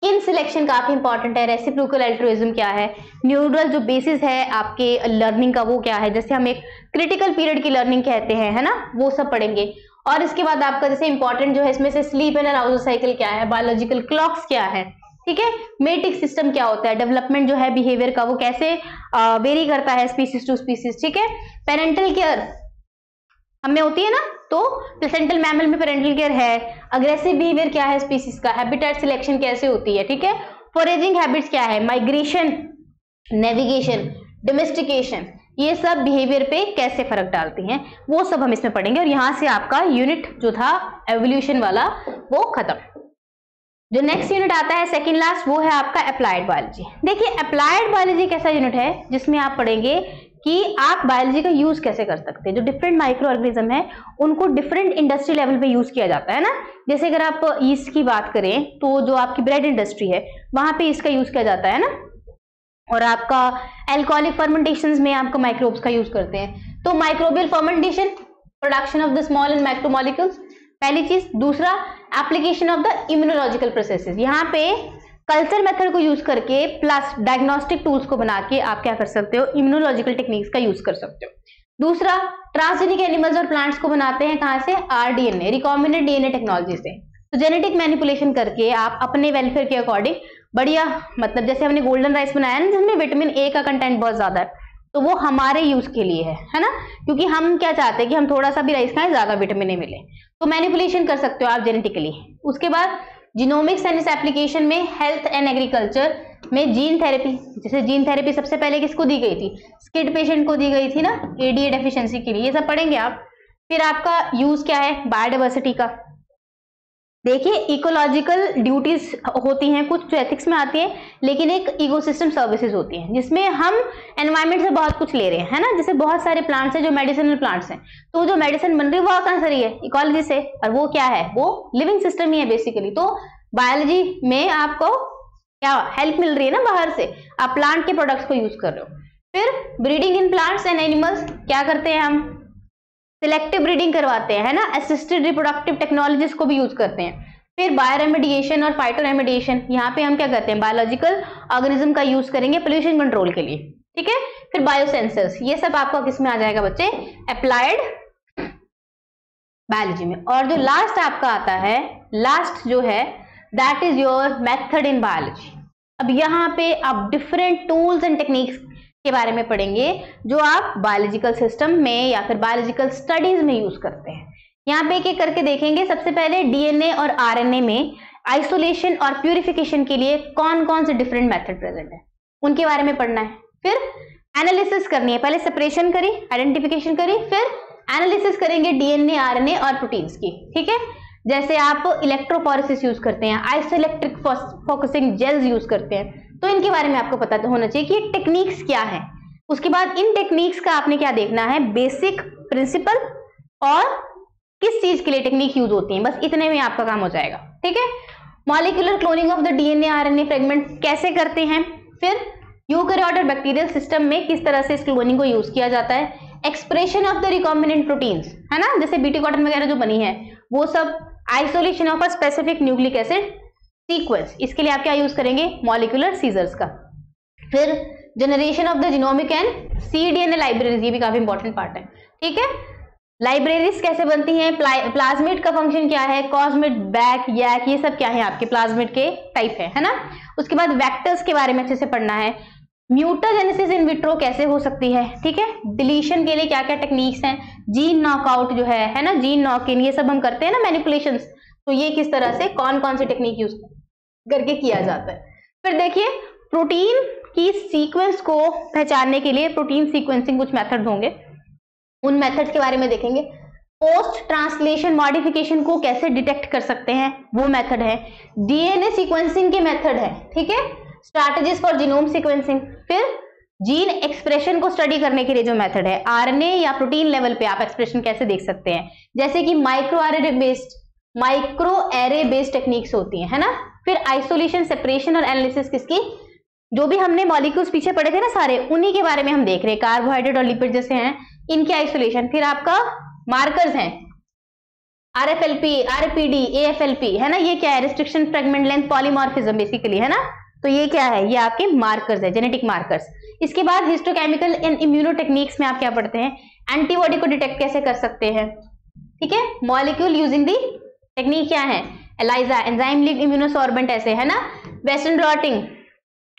इन सिलेक्शन काफी इंपॉर्टेंट है, रेसिप्रोकल अल्ट्रुइज्म क्या है, न्यूरल जो बेसिस है आपके लर्निंग का वो क्या है, जैसे हम एक क्रिटिकल पीरियड की लर्निंग कहते हैं, है ना, वो सब पढ़ेंगे। और इसके बाद आपका जैसे इंपॉर्टेंट जो है इसमें से स्लीप एंड अराउजल साइकिल क्या है, बायोलॉजिकल क्लॉक्स क्या है, ठीक है, मेटिक सिस्टम क्या होता है, डेवलपमेंट जो है बिहेवियर का वो कैसे वेरी करता है स्पीसीज टू स्पीसीज, ठीक है, पेरेंटल केयर हमें होती है ना, तो प्लेसेंटल मैमल में पेरेंटल केयर है, अग्रेसिव बिहेवियर क्या है स्पीसीज का, हैबिटेट सिलेक्शन कैसे होती है, ठीक है, फॉरेजिंग हैबिट्स क्या है, माइग्रेशन, नेविगेशन, डोमेस्टिकेशन, ये सब बिहेवियर पे कैसे फर्क डालती हैं वो सब हम इसमें पढ़ेंगे। और यहां से आपका यूनिट जो था एवोल्यूशन वाला वो खत्म। जो नेक्स्ट यूनिट आता है सेकंड लास्ट, वो है आपका अप्लाइड बायोलॉजी। देखिए अप्लाइड बायोलॉजी एक ऐसा यूनिट है जिसमें आप पढ़ेंगे कि आप बायोलॉजी का यूज कैसे कर सकते हैं, जो डिफरेंट माइक्रो ऑर्गेनिज्म है उनको डिफरेंट इंडस्ट्री लेवल पे यूज किया जाता है ना। जैसे अगर आप ईस्ट की बात करें तो जो आपकी ब्रेड इंडस्ट्री है वहां पे इसका यूज किया जाता है ना, और आपका एल्कोहलिक फर्मेंटेशंस में आपका माइक्रोब्स का यूज करते हैं। तो microbial fermentation, production of the small and macromolecules, पहली चीज। दूसरा application of the immunological processes, यहाँ पे कल्चर मेथड को यूज करके प्लस डायग्नोस्टिक टूल्स को बना के आप क्या कर सकते हो, इम्यूनोलॉजिकल टेक्निक्स का यूज कर सकते हो। दूसरा ट्रांसजेनिक एनिमल्स और प्लांट्स को बनाते हैं कहां से, आरडीएनए, रिकॉम्बिनेंट डीएनए टेक्नोलॉजी से। तो जेनेटिक मैनिपुलेशन करके आप अपने वेलफेयर के अकॉर्डिंग बढ़िया, मतलब जैसे हमने गोल्डन राइस बनाया ना जिसमें विटामिन ए का कंटेंट बहुत ज्यादा है, तो वो हमारे यूज के लिए है ना, क्योंकि हम क्या चाहते हैं कि हम थोड़ा सा भी राइस खाएं ज्यादा विटामिन ए मिले, तो मैनिपुलेशन कर सकते हो आप जेनेटिकली। उसके बाद जीनोमिक्स एंड इस एप्लीकेशन में हेल्थ एंड एग्रीकल्चर में जीन थेरेपी, जैसे जीन थेरेपी सबसे पहले किसको दी गई थी, स्किड पेशेंट को दी गई थी ना, एडीए डेफिशिएंसी के लिए, ये सब पढ़ेंगे आप। फिर आपका यूज क्या है बायोडाइवर्सिटी का, देखिए इकोलॉजिकल ड्यूटीज होती हैं कुछ जो एथिक्स में आती है, लेकिन एक इकोसिस्टम सर्विसेज होती हैं जिसमें हम एनवायरनमेंट से बहुत कुछ ले रहे हैं, है ना। जैसे बहुत सारे प्लांट्स हैं जो मेडिसिनल प्लांट्स हैं, तो जो मेडिसिन बन रही है वो कहां से रही है, इकोलॉजी से, और वो क्या है, वो लिविंग सिस्टम ही है बेसिकली। तो बायोलॉजी में आपको क्या हेल्प मिल रही है ना बाहर से, आप प्लांट के प्रोडक्ट्स को यूज कर रहे हो। फिर breeding in plants and animals, क्या करते हैं हम, सिलेक्टिव ब्रीडिंग करवाते हैं, है ना, असिस्टेड रिप्रोडक्टिव टेक्नोलॉजीज को भी यूज करते हैं। फिर बायोरेमेडिएशन और फाइटोरेमेडिएशन, यहाँ पे हम क्या करते हैं, बायोलॉजिकल ऑर्गेनिज्म का यूज करेंगे पोल्यूशन कंट्रोल के लिए, ठीक है। फिर बायोसेंसर्स, ये सब आपका किस में आ जाएगा बच्चे, अप्लाइड बायोलॉजी में। और जो लास्ट आपका आता है, लास्ट जो है that is your method in biology. अब यहाँ पे आप डिफरेंट टूल्स एंड टेक्निक्स के बारे में पढ़ेंगे जो आप बायोलॉजिकल सिस्टम में या फिर बायोलॉजिकल स्टडीज में यूज करते हैं। यहाँ पे एक एक करके देखेंगे। सबसे पहले डीएनए और आरएनए में आइसोलेशन और प्यूरिफिकेशन के लिए कौन कौन से डिफरेंट मेथड प्रेजेंट है उनके बारे में पढ़ना है। फिर एनालिसिस करनी है, पहले सेपरेशन करी, आइडेंटिफिकेशन करी, फिर एनालिसिस करेंगे डीएनए, आरएनए और प्रोटीन्स की, ठीक है। जैसे आप इलेक्ट्रोफोरेसिस यूज करते हैं, आइसोइलेक्ट्रिक फोकसिंग जेल्स यूज करते हैं, तो इनके बारे में आपको पता होना चाहिए कि टेक्निक्स क्या है। उसके बाद इन टेक्निक्स का आपने क्या देखना है, बेसिक प्रिंसिपल और किस चीज के लिए टेक्निक यूज होती है, बस इतने में आपका काम हो जाएगा, ठीक है। Molecular cloning of the DNA RNA fragment कैसे करते हैं, फिर यूकैरियोट और बैक्टीरियल सिस्टम में किस तरह से इस क्लोनिंग को यूज किया जाता है, expression of the recombinant proteins, है ना, जैसे बीटी कॉटन वगैरह जो बनी है वो सब, isolation of a specific nucleic acid sequence, इसके लिए आप क्या यूज करेंगे, मॉलिक्यूलर सीजर्स का। फिर generation of the genomic and cDNA libraries, ये भी काफी इंपॉर्टेंट पार्ट है, ठीक है। लाइब्रेरीज कैसे बनती हैं, प्लाज्मिड का फंक्शन क्या है, कॉस्मिड, बैक, यैक, ये सब क्या है आपके प्लाज्मिड के टाइप है ना। उसके बाद वेक्टर्स के बारे में अच्छे से पढ़ना है। म्यूटाजेनेसिस इन विट्रो कैसे हो सकती है, ठीक है। डिलीशन के लिए क्या क्या टेक्निक्स हैं, जीन नॉकआउट जो है ना, जीन नॉक इन, ये सब हम करते हैं ना मैनिपुलेशंस, तो ये किस तरह से कौन कौन सी टेक्निक यूज करके किया जाता है। फिर देखिए प्रोटीन की सीक्वेंस को पहचानने के लिए प्रोटीन सीक्वेंसिंग कुछ मेथड्स होंगे, उन मेथड्स के बारे में देखेंगे। पोस्ट ट्रांसलेशन मॉडिफिकेशन को कैसे डिटेक्ट कर सकते हैं, वो मेथड है। डीएनए सीक्वेंसिंग के मेथड है, ठीक है। Strategies for genome sequencing. फिर जीन एक्सप्रेशन को स्टडी करने के लिए जो मेथड है, आरएनए या प्रोटीन लेवल पे आप एक्सप्रेशन कैसे देख सकते हैं, जैसे कि माइक्रो एरे बेस्ड टेक्निक्स होती है ना। फिर आइसोलेशन, सेपरेशन और एनालिसिस किसकी, जो भी हमने मॉलिक्यूल्स पीछे पढ़े थे ना सारे, उन्हीं के बारे में हम देख रहे हैं, कार्बोहाइड्रेट और लिपिड जैसे हैं, इनके आइसोलेशन। फिर आपका मार्कर्स हैं, RFLP, RPD, AFLP है ना, ये क्या है, restriction, fragment length, polymorphism basically है ना, तो ये क्या है, ये आपके मार्कर्स है, जेनेटिक मार्कर्स। इसके बाद हिस्टोकेमिकल एंड इम्यूनो टेक्निक्स में आप क्या पढ़ते हैं, एंटीबॉडी को डिटेक्ट कैसे कर सकते हैं, ठीक है। मॉलिक्यूल यूजिंग दी टेक्निक क्या है, एलाइजा, एंजाइम लिंक्ड इम्यूनोसॉर्बेंट ऐसे है ना, वेस्टर्न ब्लॉटिंग,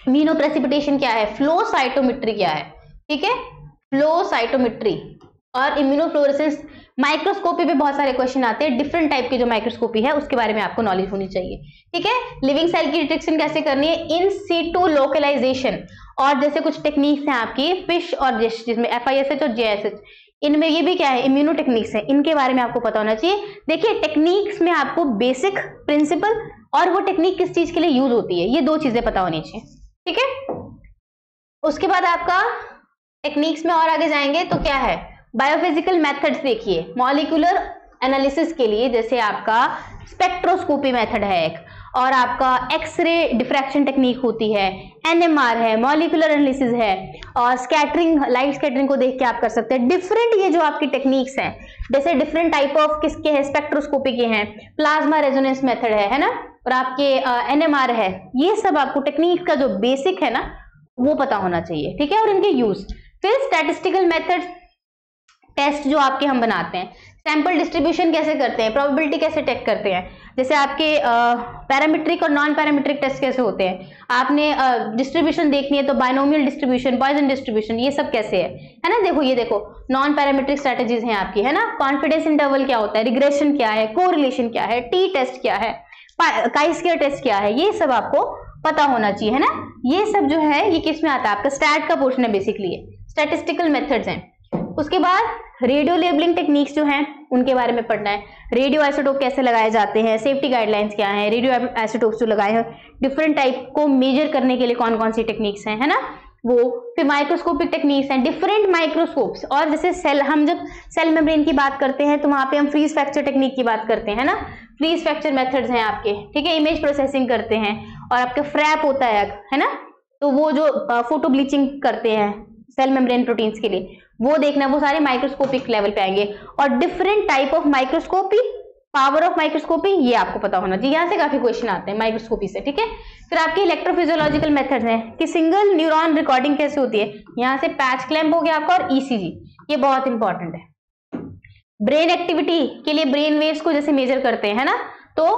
इम्यूनो प्रेसिपिटेशन क्या है, फ्लो साइटोमेट्री क्या है, ठीक है, फ्लो साइटोमेट्री और इम्यूनोफ्लोरेसेंस। माइक्रोस्कोपी पे बहुत सारे क्वेश्चन आते हैं, डिफरेंट टाइप की जो माइक्रोस्कोपी है उसके बारे में आपको नॉलेज होनी चाहिए, ठीक है। लिविंग सेल की डिटेक्शन कैसे करनी है, इन सीटू लोकलाइजेशन, और जैसे कुछ टेक्निक्स हैं आपकी फिश और डिश, जिसमें FISH और JSH, इनमें ये भी क्या है, इम्यूनो टेक्निक्स है, इनके बारे में आपको पता होना चाहिए। देखिए टेक्निक्स में आपको बेसिक प्रिंसिपल और वो टेक्निक किस चीज के लिए यूज होती है, ये दो चीजें पता होनी चाहिए, ठीक है। उसके बाद आपका टेक्निक्स में और आगे जाएंगे तो क्या है, बायोफिजिकल मेथड्स देखिए, मॉलिक्यूलर एनालिसिस के लिए जैसे आपका स्पेक्ट्रोस्कोपी मेथड है एक, और आपका एक्सरे डिफ्रैक्शन टेक्निक होती है, NMR है, मॉलिक्यूलर एनालिसिस है, और स्कैटरिंग, लाइट स्कैटरिंग को देख के आप कर सकते हैं। डिफरेंट ये जो आपकी टेक्निक्स हैं, जैसे डिफरेंट टाइप ऑफ किसके हैं, स्पेक्ट्रोस्कोपी के हैं, प्लाज्मा रेजोनेंस मेथड है ना, और आपके NMR है, ये सब आपको टेक्निक का जो बेसिक है ना वो पता होना चाहिए, ठीक है, और इनके यूज। फिर स्टैटिस्टिकल मेथड, टेस्ट जो आपके हम बनाते हैं, सैंपल डिस्ट्रीब्यूशन कैसे करते हैं, प्रोबेबिलिटी कैसे टेक करते हैं, जैसे आपके पैरामीट्रिक और नॉन पैरामीट्रिक टेस्ट कैसे होते हैं, आपने डिस्ट्रीब्यूशन देखनी है तो बाइनोमियल डिस्ट्रीब्यूशन, पॉइजन डिस्ट्रीब्यूशन, ये सब कैसे है ना। देखो ये देखो नॉन पैरामीट्रिक स्ट्रेटेजीज हैं आपकी, है ना। कॉन्फिडेंस इंटरवल क्या होता है, रिग्रेशन क्या है, कोरिलेशन क्या है, टी टेस्ट क्या है, काई-स्क्वायर टेस्ट क्या है, ये सब आपको पता होना चाहिए, है ना। ये सब जो है ये किस में आता है, आपका स्टैट का पोर्शन है बेसिकली, स्टैटिस्टिकल मेथड्स हैं। उसके बाद रेडियो लेबलिंग टेक्निक्स जो हैं उनके बारे में पढ़ना है, रेडियो आइसोटोप कैसे लगाए जाते हैं, सेफ्टी गाइडलाइंस क्या है, रेडियो आइसोटोप्स जो लगाए हैं, डिफरेंट टाइप को मेजर करने के लिए कौन कौन सी टेक्निक्स हैं, है ना वो। फिर माइक्रोस्कोपिक टेक्निक्स हैं, डिफरेंट माइक्रोस्कोप्स, और जैसे सेल, हम जब सेल मेम्ब्रेन की बात करते हैं तो वहां पे हम फ्रीज फ्रैक्चर टेक्निक की बात करते हैं, है ना। फ्रीज फ्रैक्चर मेथड्स हैं आपके, ठीक है, इमेज प्रोसेसिंग करते हैं, और आपका फ्रैप होता है ना, तो वो जो फोटो ब्लीचिंग करते हैं सेल मेम्ब्रेन प्रोटीन्स के लिए, वो देखना, वो सारे माइक्रोस्कोपिक लेवल पे आएंगे। और different type of microscopy, power of microscopy, ये आपको पता होना चाहिए, यहाँ से काफी क्वेश्चन आते हैं माइक्रोस्कोपी से, ठीक है। फिर आपके इलेक्ट्रोफिजियोलॉजिकल मेथड्स हैं कि सिंगल न्यूरॉन रिकॉर्डिंग कैसे होती है, यहाँ से पैच क्लैंप हो गया आपका, और ECG, ये बहुत इंपॉर्टेंट है। ब्रेन एक्टिविटी के लिए ब्रेन वेव्स को जैसे मेजर करते हैं ना, तो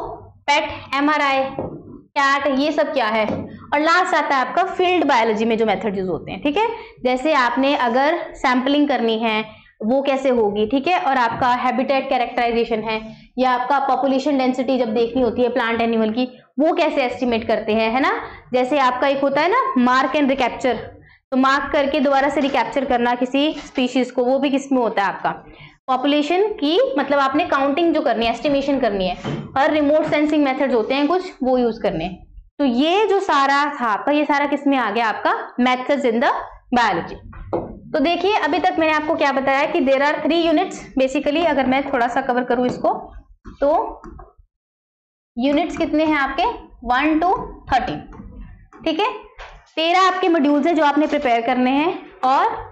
पेट, MRI, कैट, ये सब क्या है। और लास्ट आता है आपका फील्ड बायोलॉजी में जो मेथड यूज होते हैं, ठीक है, जैसे आपने अगर सैंपलिंग करनी है वो कैसे होगी, ठीक है, और आपका हैबिटेट कैरेक्टराइजेशन है, या आपका पॉपुलेशन डेंसिटी जब देखनी होती है प्लांट एनिमल की, वो कैसे एस्टिमेट करते हैं, है ना। जैसे आपका एक होता है ना मार्क एंड रिकैप्चर, तो मार्क करके दोबारा से रिकैप्चर करना किसी स्पीशीज को, वो भी किस में होता है आपका पॉपुलेशन की, मतलब आपने काउंटिंग जो करनी है, एस्टिमेशन करनी है, और रिमोट सेंसिंग मेथड्स होते हैं कुछ, वो यूज करने हैं। तो ये जो सारा था आपका, ये सारा किस में आ गया आपका, मेथड्स इन द बायोलॉजी। तो देखिए अभी तक मैंने आपको क्या बताया कि देयर आर 3 यूनिट्स बेसिकली। अगर मैं थोड़ा सा कवर करूं इसको, तो यूनिट्स कितने हैं आपके, 1 to 13, ठीक है। 13 आपके मॉड्यूल्स हैं जो आपने प्रिपेयर करने हैं, और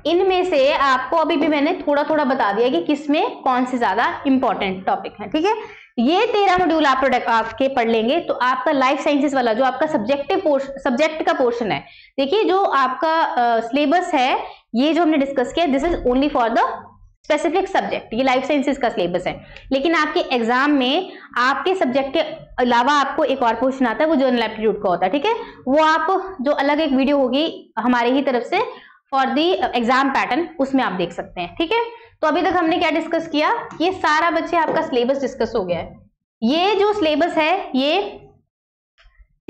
इनमें से आपको अभी भी मैंने थोड़ा थोड़ा बता दिया कि किसमें कौन से ज्यादा इंपॉर्टेंट टॉपिक है, ठीक है। ये 13 मॉड्यूल आप आपके पढ़ लेंगे तो आपका लाइफ साइंसेस वाला जो आपका सब्जेक्ट का पोर्शन है, देखिए जो आपका सिलेबस है ये जो हमने डिस्कस किया this is only for the specific subject, ये लाइफ साइंसेज का सिलेबस है। लेकिन आपके एग्जाम में आपके सब्जेक्ट के अलावा आपको एक और क्वेश्चन आता है, वो जनरल एप्टीट्यूड का होता है, ठीक है। वो आप जो अलग एक वीडियो होगी हमारे ही तरफ से फॉर दी एग्जाम पैटर्न, उसमें आप देख सकते हैं, ठीक है। तो अभी तक हमने क्या डिस्कस किया, ये सारा बच्चे आपका सिलेबस डिस्कस हो गया है। ये जो सिलेबस है ये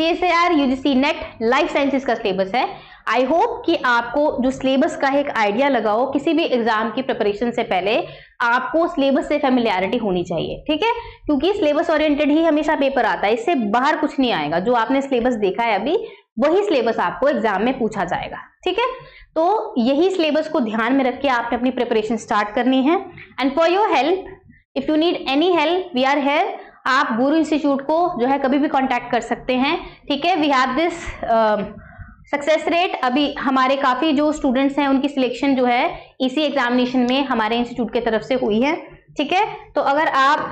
CSIR UGC net life sciences का सिलेबस है। आई होप कि आपको जो सिलेबस का एक आइडिया लगा हो, किसी भी एग्जाम की प्रिपरेशन से पहले आपको सिलेबस से फेमिलियरिटी होनी चाहिए, ठीक है, क्योंकि सिलेबस ओरिएंटेड ही हमेशा पेपर आता है, इससे बाहर कुछ नहीं आएगा। जो आपने सिलेबस देखा है अभी वही सिलेबस आपको एग्जाम में पूछा जाएगा, ठीक है। तो यही सिलेबस को ध्यान में रख के आपने अपनी प्रिपरेशन स्टार्ट करनी है। And for your help, if you need any help, we are here. आप गुरु इंस्टीट्यूट को जो है कभी भी कांटेक्ट कर सकते हैं, ठीक है। We have this success rate, अभी हमारे काफी जो स्टूडेंट्स हैं उनकी सिलेक्शन जो है इसी एग्जामिनेशन में हमारे इंस्टीट्यूट की तरफ से हुई है, ठीक है। तो अगर आप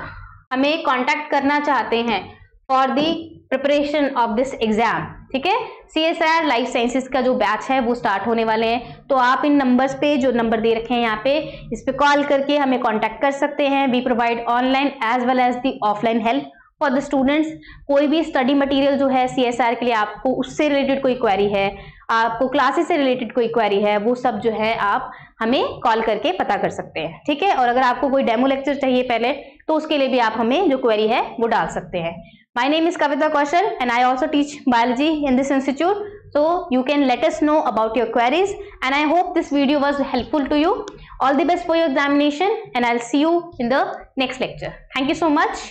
हमें कांटेक्ट करना चाहते हैं for the preparation of this exam, ठीक है, CSIR लाइफ साइंसेज का जो बैच है वो स्टार्ट होने वाले हैं, तो आप इन नंबर्स पे, जो नंबर दे रखे हैं यहाँ पे, इस पे कॉल करके हमें कांटेक्ट कर सकते हैं। We provide online as well as the offline help for the students. कोई भी स्टडी मटेरियल जो है CSIR के लिए, आपको उससे रिलेटेड कोई क्वेरी है, आपको क्लासेस से रिलेटेड कोई क्वेरी है, वो सब जो है आप हमें कॉल करके पता कर सकते हैं, ठीक है। और अगर आपको कोई डेमो लेक्चर चाहिए पहले, तो उसके लिए भी आप हमें जो क्वेरी है वो डाल सकते हैं। My name is Kavita Kaushal and I also teach biology in this institute. So you can let us know about your queries, and I hope this video was helpful to you. All the best for your examination, and I'll see you in the next lecture. Thank you so much.